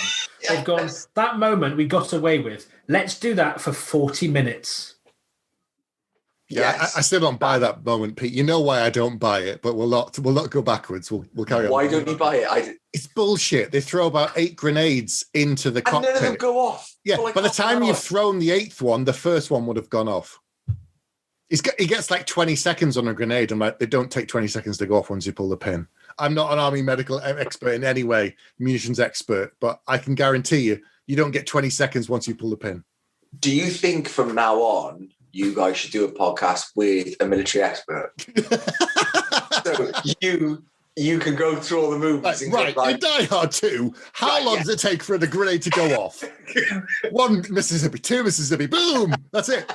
They've gone, that moment we got away with. Let's do that for 40 minutes. Yeah, yes. I still don't buy that moment, Pete. You know why I don't buy it, but we'll not go backwards. We'll carry on. Why don't you buy it? It's bullshit. They throw about 8 grenades into the cockpit. And none of them go off. Yeah, by the time you've thrown the 8th one, the first one would have gone off. He gets like 20 seconds on a grenade. I'm like, they don't take 20 seconds to go off once you pull the pin. I'm not an army medical expert in any way, munitions expert, but I can guarantee you don't get 20 seconds once you pull the pin. Do you think from now on, you guys should do a podcast with a military expert? So you can go through all the movies. Right, in Die Hard 2, how long does it take for the grenade to go off? 1 Mississippi, 2 Mississippi, boom, that's it.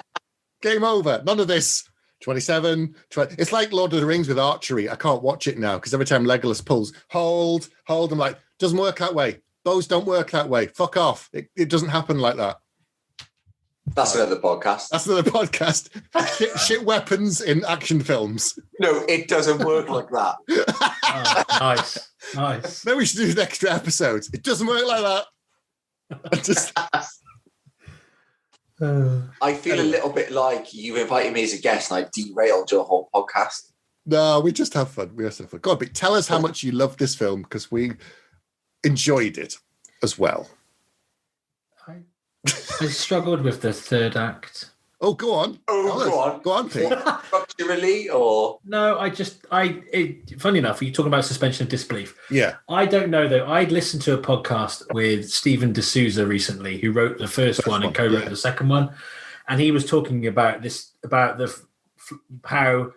Game over. None of this. 27, 20. It's like Lord of the Rings with archery. I can't watch it now because every time Legolas pulls, hold, I'm like, doesn't work that way. Bows don't work that way. Fuck off. It doesn't happen like that. That's another podcast. Shit weapons in action films. No, it doesn't work like that. Oh, nice. Maybe we should do an extra episode. It doesn't work like that. I feel a little bit like you invited me as a guest and I derailed your whole podcast. No, we just have fun. Go on, but tell us how much you love this film because we enjoyed it as well. I struggled with the third act. Oh, go on. Go on, Pete. Structurally or? No, funny enough, you're talking about suspension of disbelief. Yeah. I don't know, though. I listened to a podcast with Stephen D'Souza recently, who wrote the first one and co-wrote the second one. And he was talking about how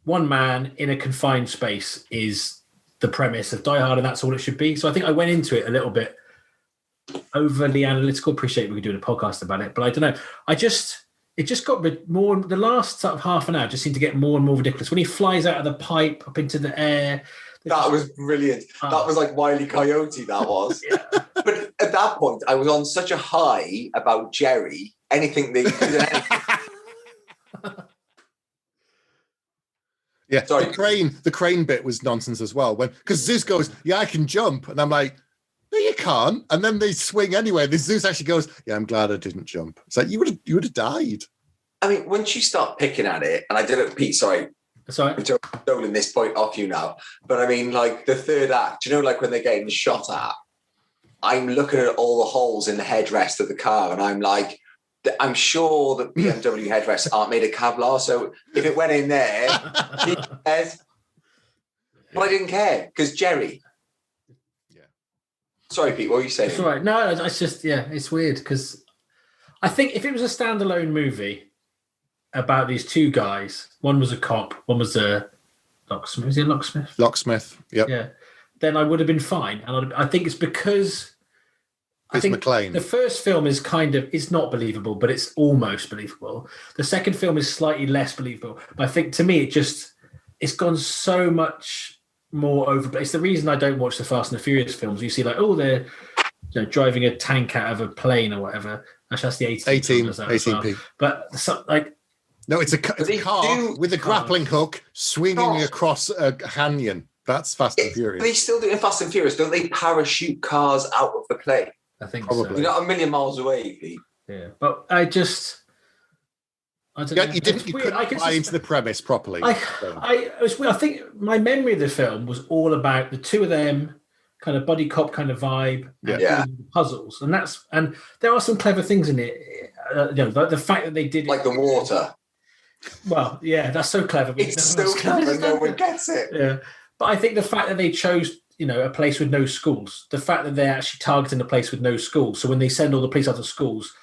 one man in a confined space is the premise of Die Hard, and that's all it should be. So I think I went into it a little bit overly analytical. Appreciate we were doing a podcast about it, but I don't know. It just got more. The last sort of half an hour just seemed to get more and more ridiculous. When he flies out of the pipe up into the air, that was brilliant. That was like Wile E. Coyote. That was. Yeah. But at that point, I was on such a high about Jerry. Anything they could. Yeah. Sorry. The crane bit was nonsense as well. Because Zeus goes, "Yeah, I can jump," and I'm like, no, you can't. And then they swing anyway. The Zeus actually goes, yeah, I'm glad I didn't jump. It's like, you would have died. I mean, once you start picking at it, and I did it, Pete, sorry. I'm stoling this point off you now. But I mean, like the third act, you know, like when they're getting shot at, I'm looking at all the holes in the headrest of the car and I'm like, I'm sure that BMW headrests aren't made of Kevlar. So if it went in there, but I didn't care because Jerry. Sorry, Pete, what were you saying? It's all right. No, it's just, it's weird because I think if it was a standalone movie about these two guys, one was a cop, one was a locksmith. Was he a locksmith? Locksmith, yep. Yeah. Then I would have been fine. And I think it's because I think McLean. The first film is it's not believable, but it's almost believable. The second film is slightly less believable. But I think to me, it's gone so much more over. It's the reason I don't watch the Fast and the Furious films. You see, like, they're driving a tank out of a plane or whatever. Actually, that's the 18P. But no, it's a car with a grappling hook swinging across a canyon. That's Fast and Furious. They still do it in Fast and Furious, don't they? Parachute cars out of the plane. I think probably. So. You're not a million miles away, Pete. Yeah, but I don't know. You couldn't buy into the premise properly. It was weird. I think my memory of the film was all about the two of them, kind of buddy cop kind of vibe, and puzzles, and there are some clever things in it. The fact that they did like the water. Well, yeah, that's so clever. It's so clever, no one gets it. Yeah, but I think the fact that they chose a place with no schools. The fact that they're actually targeting a place with no schools. So when they send all the police out of schools,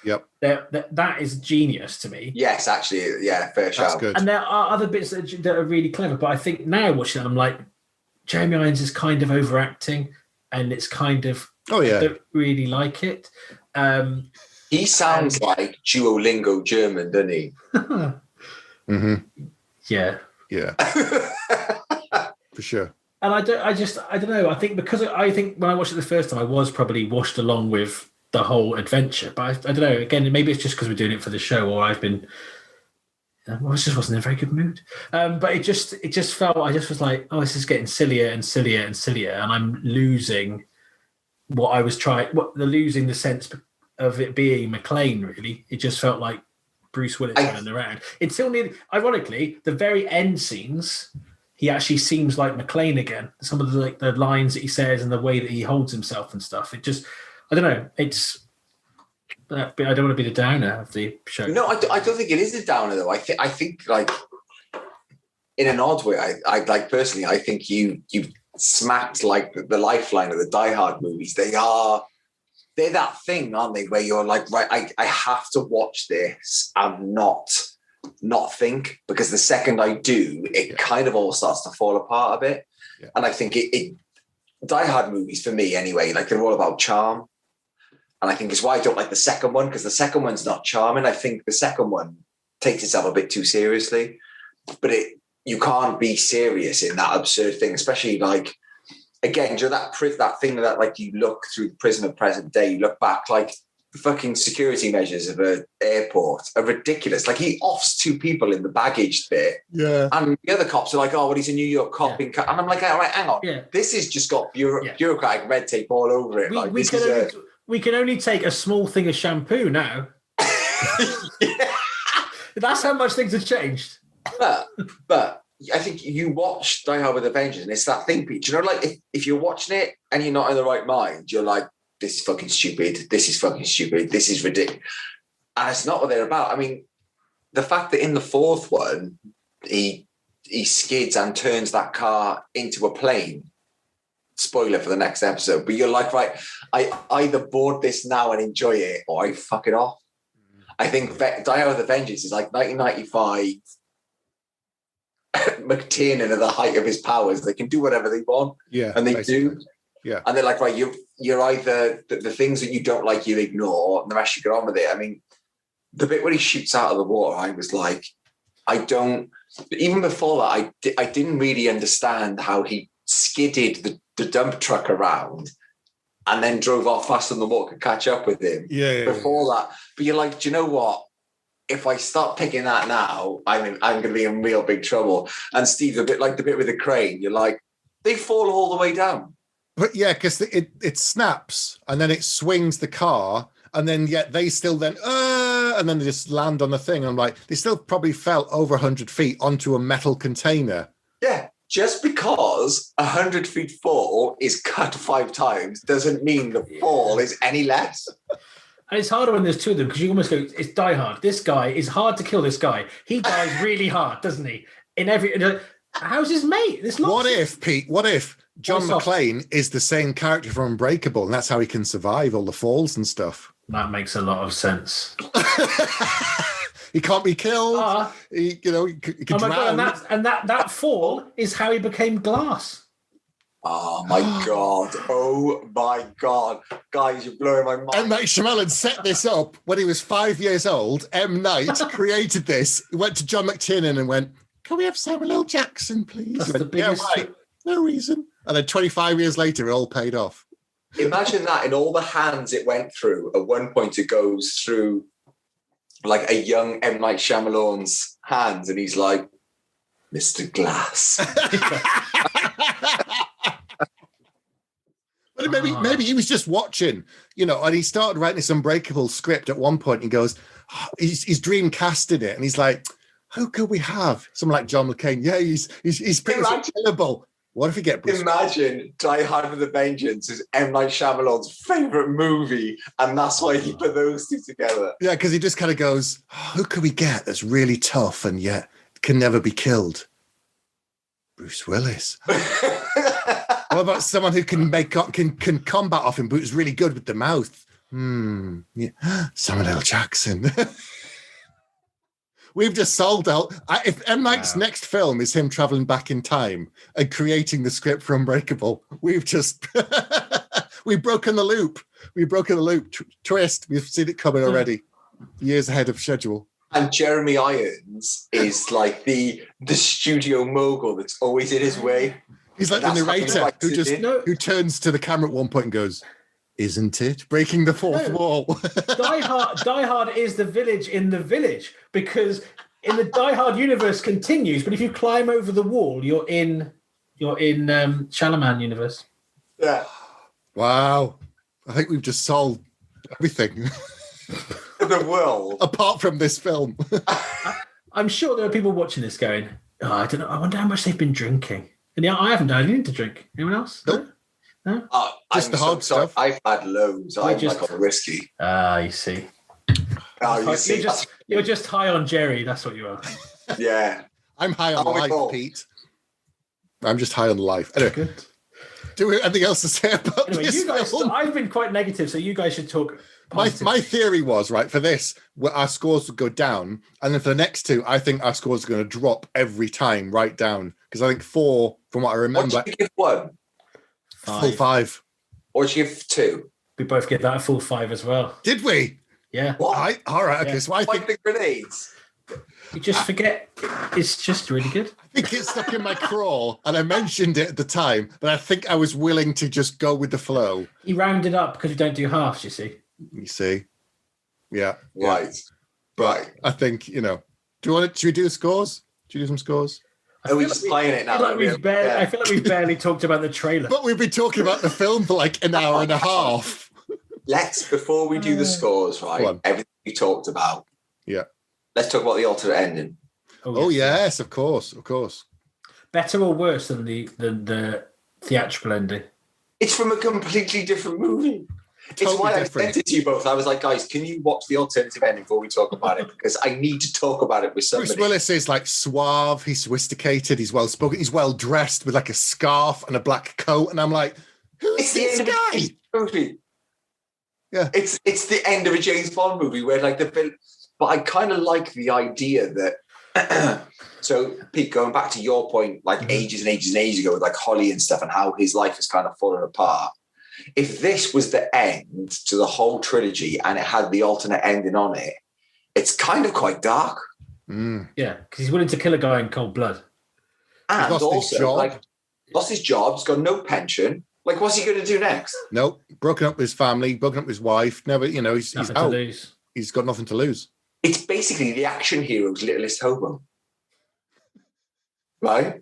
that is genius to me. Yes, actually, yeah, fair shout. Good. And there are other bits that are really clever. But I think now watching it, I'm like, Jeremy Irons is kind of overacting, and it's kind of I don't really like it. He sounds like Duolingo German, doesn't he? Mm-hmm. Yeah. For sure. And I don't know. I think because I think when I watched it the first time, I was probably washed along with the whole adventure. But I don't know. Again, maybe it's just because we're doing it for the show, or I've been. I just wasn't in a very good mood. But it just felt. I just was like, oh, this is getting sillier and sillier and sillier, and I'm losing what I was trying. Losing the sense of it being McClane. Really, it just felt like Bruce Willis running around. It's still nearly. Ironically, the very end scenes. He actually seems like McClane again. Some of the lines that he says and the way that he holds himself and stuff. It just, I don't know. It's. I don't want to be the downer of the show. No, I don't think it is a downer though. I think like in an odd way. I like personally. I think you smacked like the lifeline of the Die Hard movies. They're that thing, aren't they? Where you're like, right, I have to watch this and not think, because the second I do, it kind of all starts to fall apart a bit. Yeah. And I think it Die Hard movies for me anyway, like they're all about charm. And I think it's why I don't like the second one, because the second one's not charming. I think the second one takes itself a bit too seriously, but you can't be serious in that absurd thing, especially like, again, that thing that like you look through the prism of present day, you look back, like the fucking security measures of an airport are ridiculous. Like he offs 2 people in the baggage bit, and the other cops are like, "Oh, well, he's a New York cop." And I'm like, "All right, hang on, this has just got bureaucratic red tape all over it." We can only take a small thing of shampoo now. That's how much things have changed. But I think you watch Die Hard with a Vengeance, and it's that thing, Pete. You know, like if you're watching it and you're not in the right mind, you're like, this is fucking stupid. This is fucking stupid. This is ridiculous. And it's not what they're about. I mean, the fact that in the 4th one, he skids and turns that car into a plane. Spoiler for the next episode. But you're like, right, I either board this now and enjoy it, or I fuck it off. I think Die Hard with a Vengeance is like 1995. McTiernan at the height of his powers. They can do whatever they want. Yeah. And they basically do. Yeah. And they're like, right, you're either the things that you don't like, you ignore, and the rest you get on with it. I mean, the bit where he shoots out of the water, I was like, even before that, I didn't really understand how he skidded the dump truck around and then drove off faster than the water could catch up with him. Before that. But you're like, do you know what? If I start picking that now, I'm going to be in real big trouble. And Steve, a bit like the bit with the crane, you're like, they fall all the way down. But yeah, because it snaps and then it swings the car, and then yet they still and then they just land on the thing. I'm like, they still probably fell over 100 feet onto a metal container. Yeah, just because 100 feet fall is cut 5 times doesn't mean the fall is any less. And it's harder when there's 2 of them, because you almost go, it's Die Hard. This guy is hard to kill. This guy, he dies really hard, doesn't he? How's his mate? What if John McClane is the same character from Unbreakable, and that's how he can survive all the falls and stuff? That makes a lot of sense. He can't be killed. He could drown. God, and that fall is how he became Glass. Oh my God. Oh my God. Guys, you're blowing my mind. M. Night Shyamalan set this up when he was 5 years old. M. Night created this. He went to John McTiernan and went, "Can we have Samuel L. Jackson, please?" That's the biggest. Yeah, right. No reason. And then 25 years later, it all paid off. Imagine that in all the hands it went through. At one point, it goes through like a young M. Night Shyamalan's hands, and he's like, "Mr. Glass." But maybe he was just watching, and he started writing this Unbreakable script at one point. And he goes, he's dream casted it, and he's like, "Who could we have? Someone like John McClane? Yeah, he's pretty terrible. What if we get Bruce?" Imagine Die Hard with a Vengeance is M. Night Shyamalan's favorite movie, and that's why he put those 2 together. Yeah, because he just kind of goes, "Who could we get that's really tough and yet can never be killed?" Bruce Willis. What about someone who can can combat off him, but who's really good with the mouth? Yeah. Samuel L. Jackson. We've just solved out. If M. Night's next film is him traveling back in time and creating the script for Unbreakable, we've just we've broken the loop. We've broken the loop. Twist. We've seen it coming already, years ahead of schedule. And Jeremy Irons is like the studio mogul that's always in his way. He's like the narrator who turns to the camera at one point and goes, "Isn't it breaking the fourth wall?" Die Hard is the village in the village, because in the Die Hard universe continues, but if you climb over the wall, you're in Shalaman universe. Yeah. Wow. I think we've just solved everything. The world. Apart from this film. I'm sure there are people watching this going, "Oh, I don't know. I wonder how much they've been drinking." And yeah, I haven't done anything to drink. Anyone else? Nope. No? Just the hard stuff. I've had loads. I'm like on whiskey. You see. You see. You're just high on Jerry. That's what you are. Yeah. I'm high on life, Pete. I'm just high on life. Anyway, good. Do we have anything else to say about this you guys, film? I've been quite negative, so you guys should talk. My theory was, right, for this, our scores would go down, and then for the next two, I think our scores are going to drop every time right down, because I think 4, from what I remember... What did you give 1? 5. Full 5. Or did you give 2? We both give that a full 5 as well. Did we? Yeah. What? All right, okay, Yeah. so I think... Like the grenades? You just forget, it's just really good. I think it's stuck in my craw, and I mentioned it at the time, but I think I was willing to just go with the flow. You round it up because you don't do halves, you see. You see? Yeah. Right. Right. I think, should we do the scores? Should we do some scores? Are we just playing it now? I feel like we've barely talked about the trailer. But we've been talking about the film for like an hour and a half. Before we do the scores, right? Everything we talked about. Yeah. Let's talk about the alternate ending. Oh yes, of course. Better or worse than the theatrical ending? It's from a completely different movie. Totally it's why different. I sent it to you both. I was like, guys, can you watch the alternative ending before we talk about it? Because I need to talk about it with somebody. Bruce Willis is like suave, he's sophisticated, he's well spoken, he's well dressed with like a scarf and a black coat, and I'm like, who's this guy? Movie. Yeah, it's the end of a James Bond movie where like but I kind of like the idea that. So, Pete, going back to your point, like ages and ages and ages ago with like Holly and stuff, and how his life has kind of fallen apart. If this was the end to the whole trilogy and it had the alternate ending on it, it's kind of quite dark. Mm. Yeah, because he's willing to kill a guy in cold blood. And lost his job. Lost his job, he's got no pension. Like, what's he going to do next? Nope. Broken up with his family, broken up with his wife. Never, he's Nothing out. to lose. He's got nothing to lose. It's basically the action hero's littlest hobo. Right?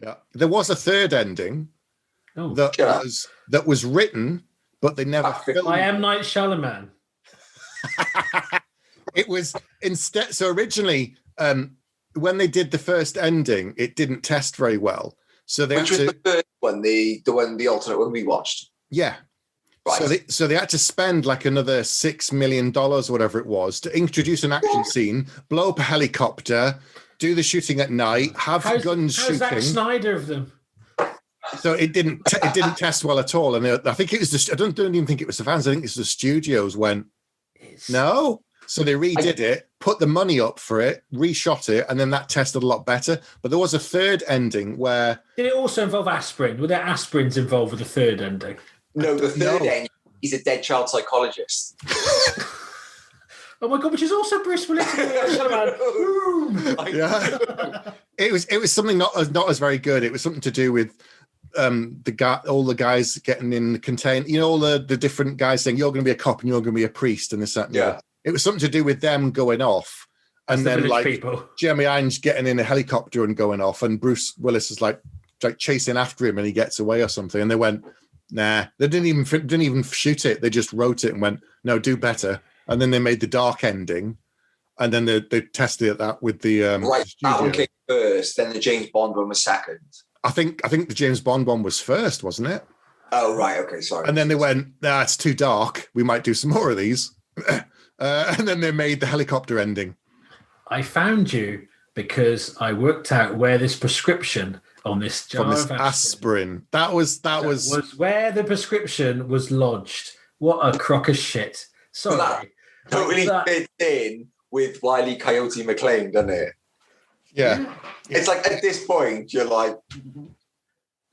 Yeah. There was a third ending that was written, but they never filmed. I Am Night Shyamalan. It was instead. So originally, when they did the first ending, it didn't test very well. So they Which was the first one, the alternate one we watched. Yeah. Right. So they had to spend like another $6 million, or whatever it was, to introduce an action scene, blow up a helicopter, do the shooting at night, have guns shooting. Zack Snyder of them? So it didn't test well at all. And I think it was I don't even think it was the fans. I think it's the studios went, no. So they redid it, put the money up for it, reshot it, and then that tested a lot better. But there was a third ending where... Did it also involve aspirin? Were there aspirins involved with the third ending? No, the third ending, he's a dead child psychologist. Oh my God, which is also Bruce Willis. Yeah. It was something not as very good. It was something to do with all the guys getting in the contain, all the different guys saying you're going to be a cop and you're going to be a priest and this, that, and that. It was something to do with them going off, and then like people. Jeremy Irons getting in a helicopter and going off, and Bruce Willis is like chasing after him and he gets away or something. And they went, nah, they didn't even shoot it. They just wrote it and went, no, do better. And then they made the dark ending, and then they tested that with the right. That one came first, then the James Bond one was second. I think the James Bond one was first, wasn't it? Oh right, okay, sorry. And then they went, nah, it's too dark. We might do some more of these. And then they made the helicopter ending. I found you because I worked out where this prescription on this jar from this of aspirin. That was where the prescription was lodged. What a crock of shit. Sorry. Totally fits in with Wile E. Coyote McClane, doesn't it? Yeah. It's like at this point, you're like,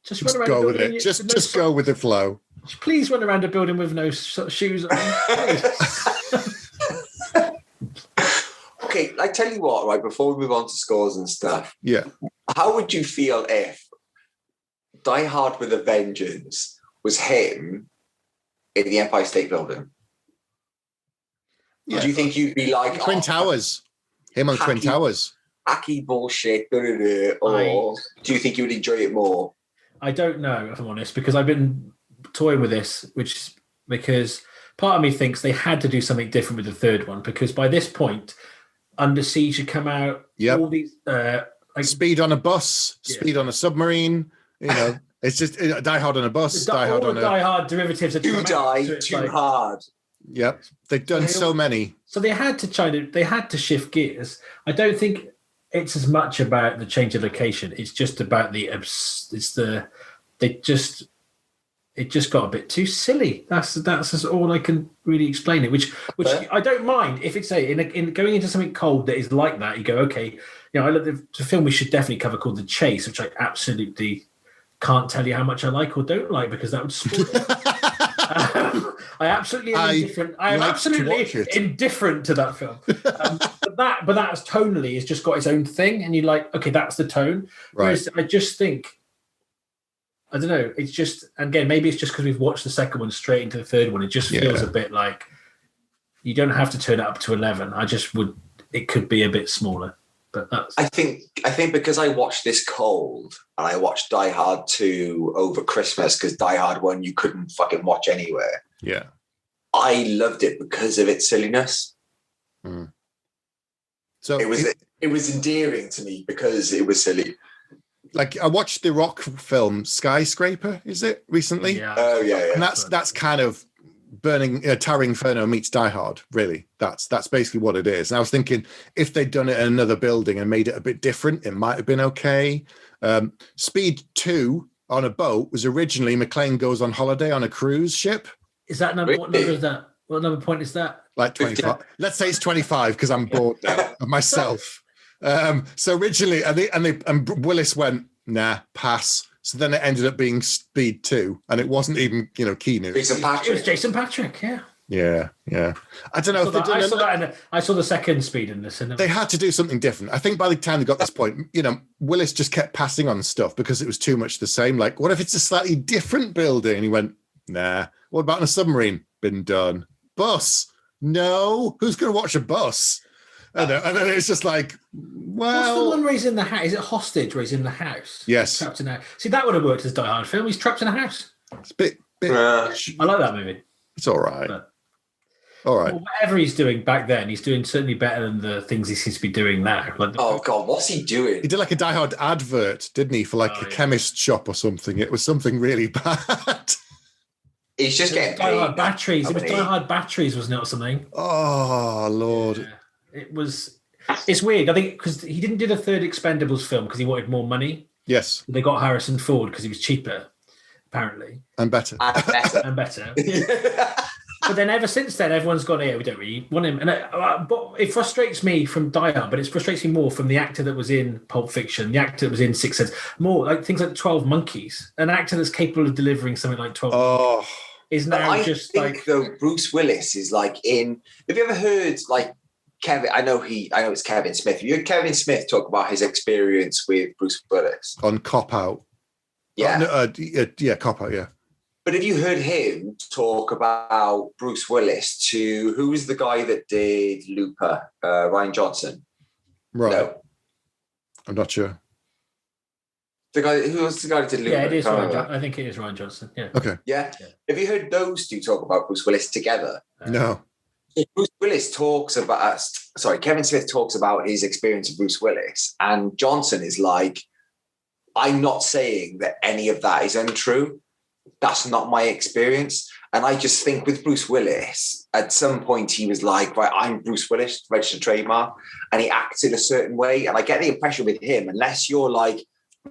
just go with it. Just go with the flow. Please run around a building with no shoes on. Okay, I tell you what, right, before we move on to scores and stuff. Yeah. How would you feel if Die Hard with a Vengeance was him in the Empire State Building? Yeah. Do you think you'd be like Twin Towers? Him on Twin Towers. Hacky bullshit, or do you think you would enjoy it more? I don't know, if I'm honest, because I've been toying with this, because part of me thinks they had to do something different with the third one, because by this point, Under Siege had come out. Yep. All these Speed on a bus, Speed on a submarine. You know, it's just Die Hard on a bus, Die Hard on a... Die Hard derivatives are Too hard. Yep, they've done so many. So they had to shift gears. I don't think it's as much about the change of location. It's just about it just got a bit too silly. That's all I can really explain it. Which I don't mind if it's in going into something cold that is like that. You go, okay, I love the film we should definitely cover called The Chase, which I absolutely can't tell you how much I like or don't like because that would spoil it. I absolutely am indifferent. I am absolutely indifferent to that film. but that tonally has just got its own thing, and you're like, okay, that's the tone. Right. Whereas I just think, I don't know. It's just, and again, maybe it's just because we've watched the second one straight into the third one. It just feels a bit like you don't have to turn it up to 11. It could be a bit smaller. But that's. I think because I watched this cold and I watched Die Hard 2 over Christmas because Die Hard 1 you couldn't fucking watch anywhere. Yeah. I loved it because of its silliness. Mm. So it was endearing to me because it was silly. Like I watched the Rock film Skyscraper, is it recently? Yeah. Oh yeah. And that's kind of Tower Inferno meets Die Hard, really. That's basically what it is. And I was thinking if they'd done it in another building and made it a bit different, it might have been okay. Speed 2 on a boat was originally McClane goes on holiday on a cruise ship. Is that number? What number is that? What number point is that? Like 25. Let's say it's 25 because I'm bored now of myself. So originally, and Willis went, nah, pass. So then it ended up being Speed 2, and it wasn't even, Keanu. It was Jason Patrick, yeah. Yeah. I don't know. I saw the second Speed in the cinema. They had to do something different. I think by the time they got this point, Willis just kept passing on stuff because it was too much the same. Like, what if it's a slightly different building? And he went, nah. What about in a submarine? Been done. Bus? No. Who's going to watch a bus? And then it's just like, well... What's the one where he's in the house? Is it Hostage where he's in the house? Yes. Trapped in a house. See, that would have worked as a Die Hard film. He's trapped in a house. It's a bit... I like that movie. It's all right. All right. Well, whatever he's doing back then, he's doing certainly better than the things he seems to be doing now. Oh, God, what's he doing? He did like a Die Hard advert, didn't he, for a chemist shop or something. It was something really bad. He's just getting Die Hard batteries. It was Die Hard batteries, wasn't it, or something? Oh, Lord. Yeah. It was... It's weird, I think, because he didn't do the third Expendables film because he wanted more money. Yes. They got Harrison Ford because he was cheaper, apparently. And better. And better. But then ever since then, everyone's gone, we don't really want him. And but it frustrates me from Die Hard, but it frustrates me more from the actor that was in Pulp Fiction, the actor that was in Sixth Sense, more like things like 12 Monkeys. An actor that's capable of delivering something like 12 Monkeys is now though Bruce Willis is like in... Have you ever heard like Kevin, I know it's Kevin Smith. You heard Kevin Smith talk about his experience with Bruce Willis on Cop Out. Yeah, Cop Out. Yeah. But have you heard him talk about Bruce Willis to who was the guy that did Looper? Ryan Johnson. Right. No, I'm not sure. Who was the guy that did Looper? Yeah, it is Ryan Johnson. I think it is Ryan Johnson. Yeah. Okay. Yeah. Have you heard those two talk about Bruce Willis together? No. Bruce Willis talks about, Kevin Smith talks about his experience of Bruce Willis, and Johnson is like, I'm not saying that any of that is untrue. That's not my experience. And I just think with Bruce Willis, at some point he was like, right, I'm Bruce Willis, registered trademark, and he acted a certain way. And I get the impression with him, unless you're like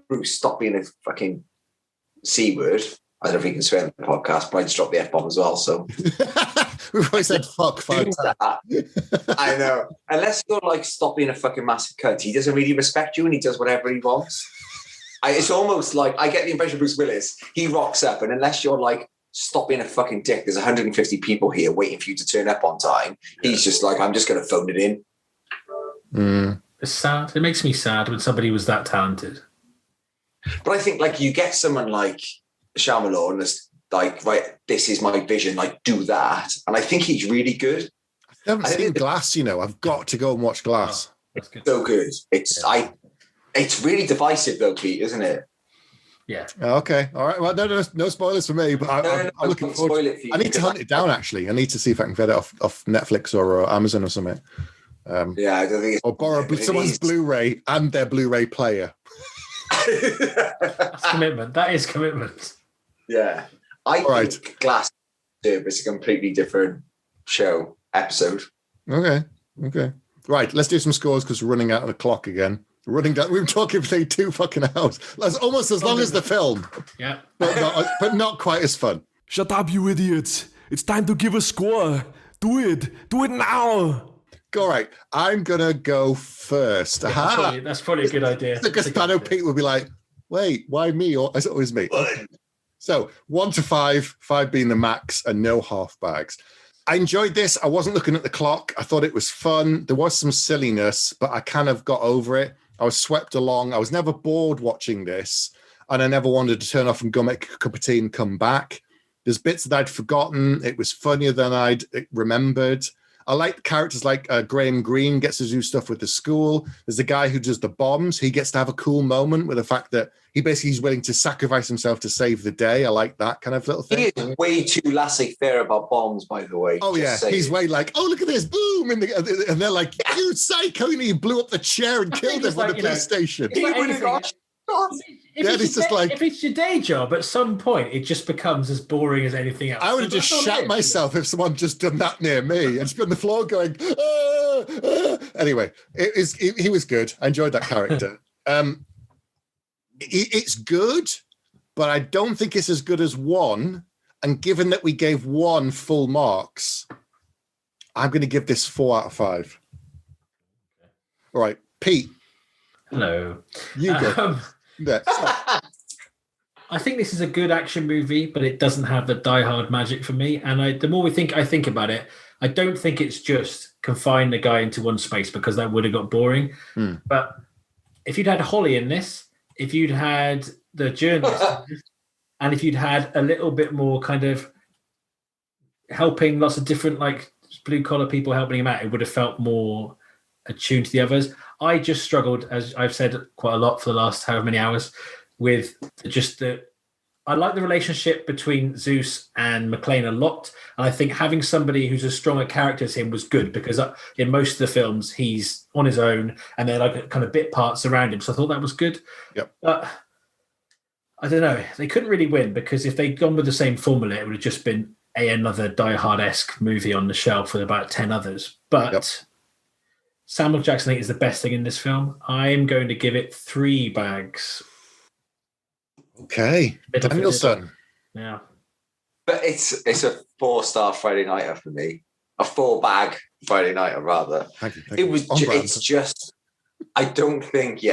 Bruce, stop being a fucking C word. I don't know if you can swear in the podcast, but I just dropped the F bomb as well. So we've always said fuck 5 times. I know. Unless you're like, stop being a fucking massive cunt. He doesn't really respect you and he does whatever he wants. It's almost like, I get the impression of Bruce Willis. He rocks up, and unless you're like, stop being a fucking dick, there's 150 people here waiting for you to turn up on time. He's just like, I'm just going to phone it in. It's sad. It makes me sad when somebody was that talented. But I think like you get someone like Shyamalan that's like, right, this is my vision, like do that. And I think he's really good. I haven't seen Glass, I've got to go and watch Glass. Oh, that's good. So good. It's really divisive though, Pete, isn't it? Yeah. Okay. All right. Well, no spoilers for me, but I'm looking forward. I need to hunt it down. Actually, I need to see if I can get it off Netflix or Amazon or something. Yeah, I don't think it's... Or borrow someone's Blu-ray and their Blu-ray player. That's commitment. That is commitment. Yeah. I think Glass is a completely different episode. Okay. Right, let's do some scores because we're running out of the clock again. Running down. We've been talking for 2 fucking hours. That's almost as long as the film. Yeah. But not quite as fun. Shut up, you idiots. It's time to give a score. Do it. Do it now. All right. I'm going to go first. Yeah, that's probably a good idea. Because I know Pete will be like, wait, why me? Or is it always me? So 1 to 5, 5 being the max and no half bags. I enjoyed this. I wasn't looking at the clock. I thought it was fun. There was some silliness, but I kind of got over it. I was swept along. I was never bored watching this, and I never wanted to turn off and go make a cup of tea and come back. There's bits that I'd forgotten. It was funnier than I'd remembered. I like characters like Graham Greene gets to do stuff with the school. There's a guy who does the bombs. He gets to have a cool moment with the fact that he's willing to sacrifice himself to save the day. I like that kind of little thing. He is way too laissez-faire about bombs, by the way. Oh, yeah. He's way like, oh, look at this, boom. And they're like, you psycho. And he blew up the chair and killed him at the police station. If it's your day job, at some point, it just becomes as boring as anything else. I would have just shat myself if someone just done that near me and just been on the floor going, Anyway, he was good. I enjoyed that character. It's good, but I don't think it's as good as 1. And given that we gave 1 full marks, I'm going to give this 4 out of 5. All right, Pete. Hello. You go. I think this is a good action movie, but it doesn't have the Die Hard magic for me. And the more I think about it, I don't think it's just confine the guy into one space, because that would have got boring. But if you'd had Holly in this, if you'd had the journalist in this, and if you'd had a little bit more kind of helping lots of different like blue collar people helping him out, it would have felt more attuned to the others. I just struggled, as I've said quite a lot for the last however many hours, with I like the relationship between Zeus and McClane a lot. And I think having somebody who's as strong a character as him was good, because in most of the films, he's on his own and they're like kind of bit parts around him. So I thought that was good. Yep. But I don't know. They couldn't really win, because if they'd gone with the same formula, it would have just been another Die Hard-esque movie on the shelf with about 10 others. But Samuel Jackson, I think, is the best thing in this film. I'm going to give it 3 bags. Okay. Danielson. Yeah. But it's a 4-star Friday nighter for me. A 4-bag Friday nighter, rather. Thank you. It's just, I don't think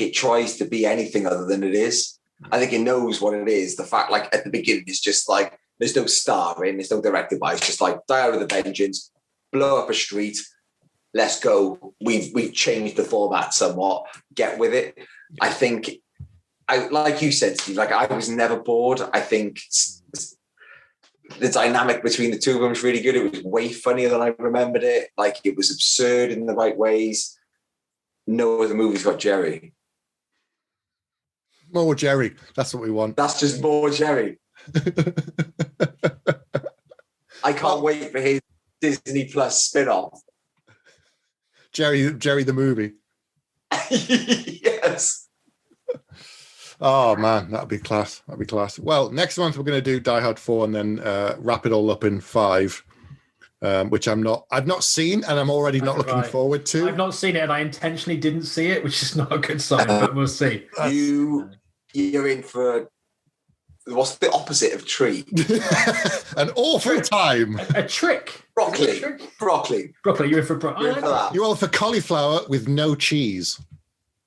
it tries to be anything other than it is. I think it knows what it is. The fact, like, at the beginning, it's just like, there's no starring, there's no directed by, it's just like, die out of the vengeance, blow up a street, let's go. We've changed the format somewhat, get with it. I think, like you said, Steve, like, I was never bored. I think the dynamic between the two of them was really good. It was way funnier than I remembered it. Like, it was absurd in the right ways. No other movie's got Jerry. More Jerry. That's what we want. That's just more Jerry. I can't wait for his Disney Plus spin-off. Jerry the movie. Yes. Oh man, that'd be class. That'd be class. Well, next month we're going to do Die Hard 4 and then wrap it all up in 5. which I've not seen, and I'm already not looking forward to. I've not seen it, and I intentionally didn't see it, which is not a good sign, but we'll see. You're in for what's the opposite of treat? An awful time. A trick. Broccoli. You're in for broccoli. You're in for that. You're all for cauliflower with no cheese.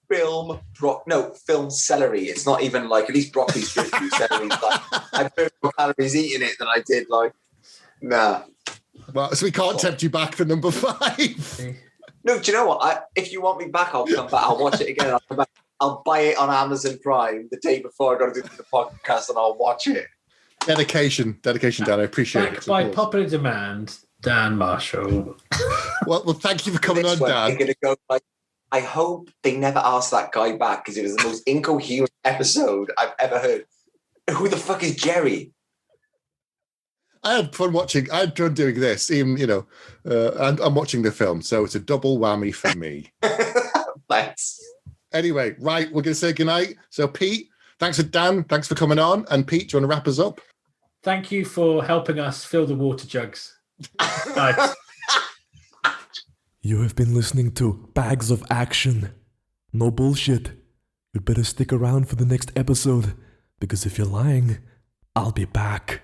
Film celery. It's not even like, at least broccoli's good for you. Celery's like, I burned more calories eating it than I did nah. Well, so we can't tempt you back for number 5. No, do you know what? If you want me back, I'll come back. I'll watch it again. I'll come back. I'll buy it on Amazon Prime the day before I go to do the podcast, and I'll watch it. Dedication, Dan. I appreciate it. Back by popular demand, Dan Marshall. well, thank you for coming on, Dan. Gonna go, I hope they never ask that guy back, because it was the most incoherent episode I've ever heard. Who the fuck is Jerry? I had fun doing this, even, and I'm watching the film, so it's a double whammy for me. Thanks. Anyway, right, we're going to say goodnight. So, Pete, thanks for Dan. Thanks for coming on. And Pete, do you want to wrap us up? Thank you for helping us fill the water jugs. Nice. You have been listening to Bags of Action. No bullshit. You'd better stick around for the next episode, because if you're lying, I'll be back.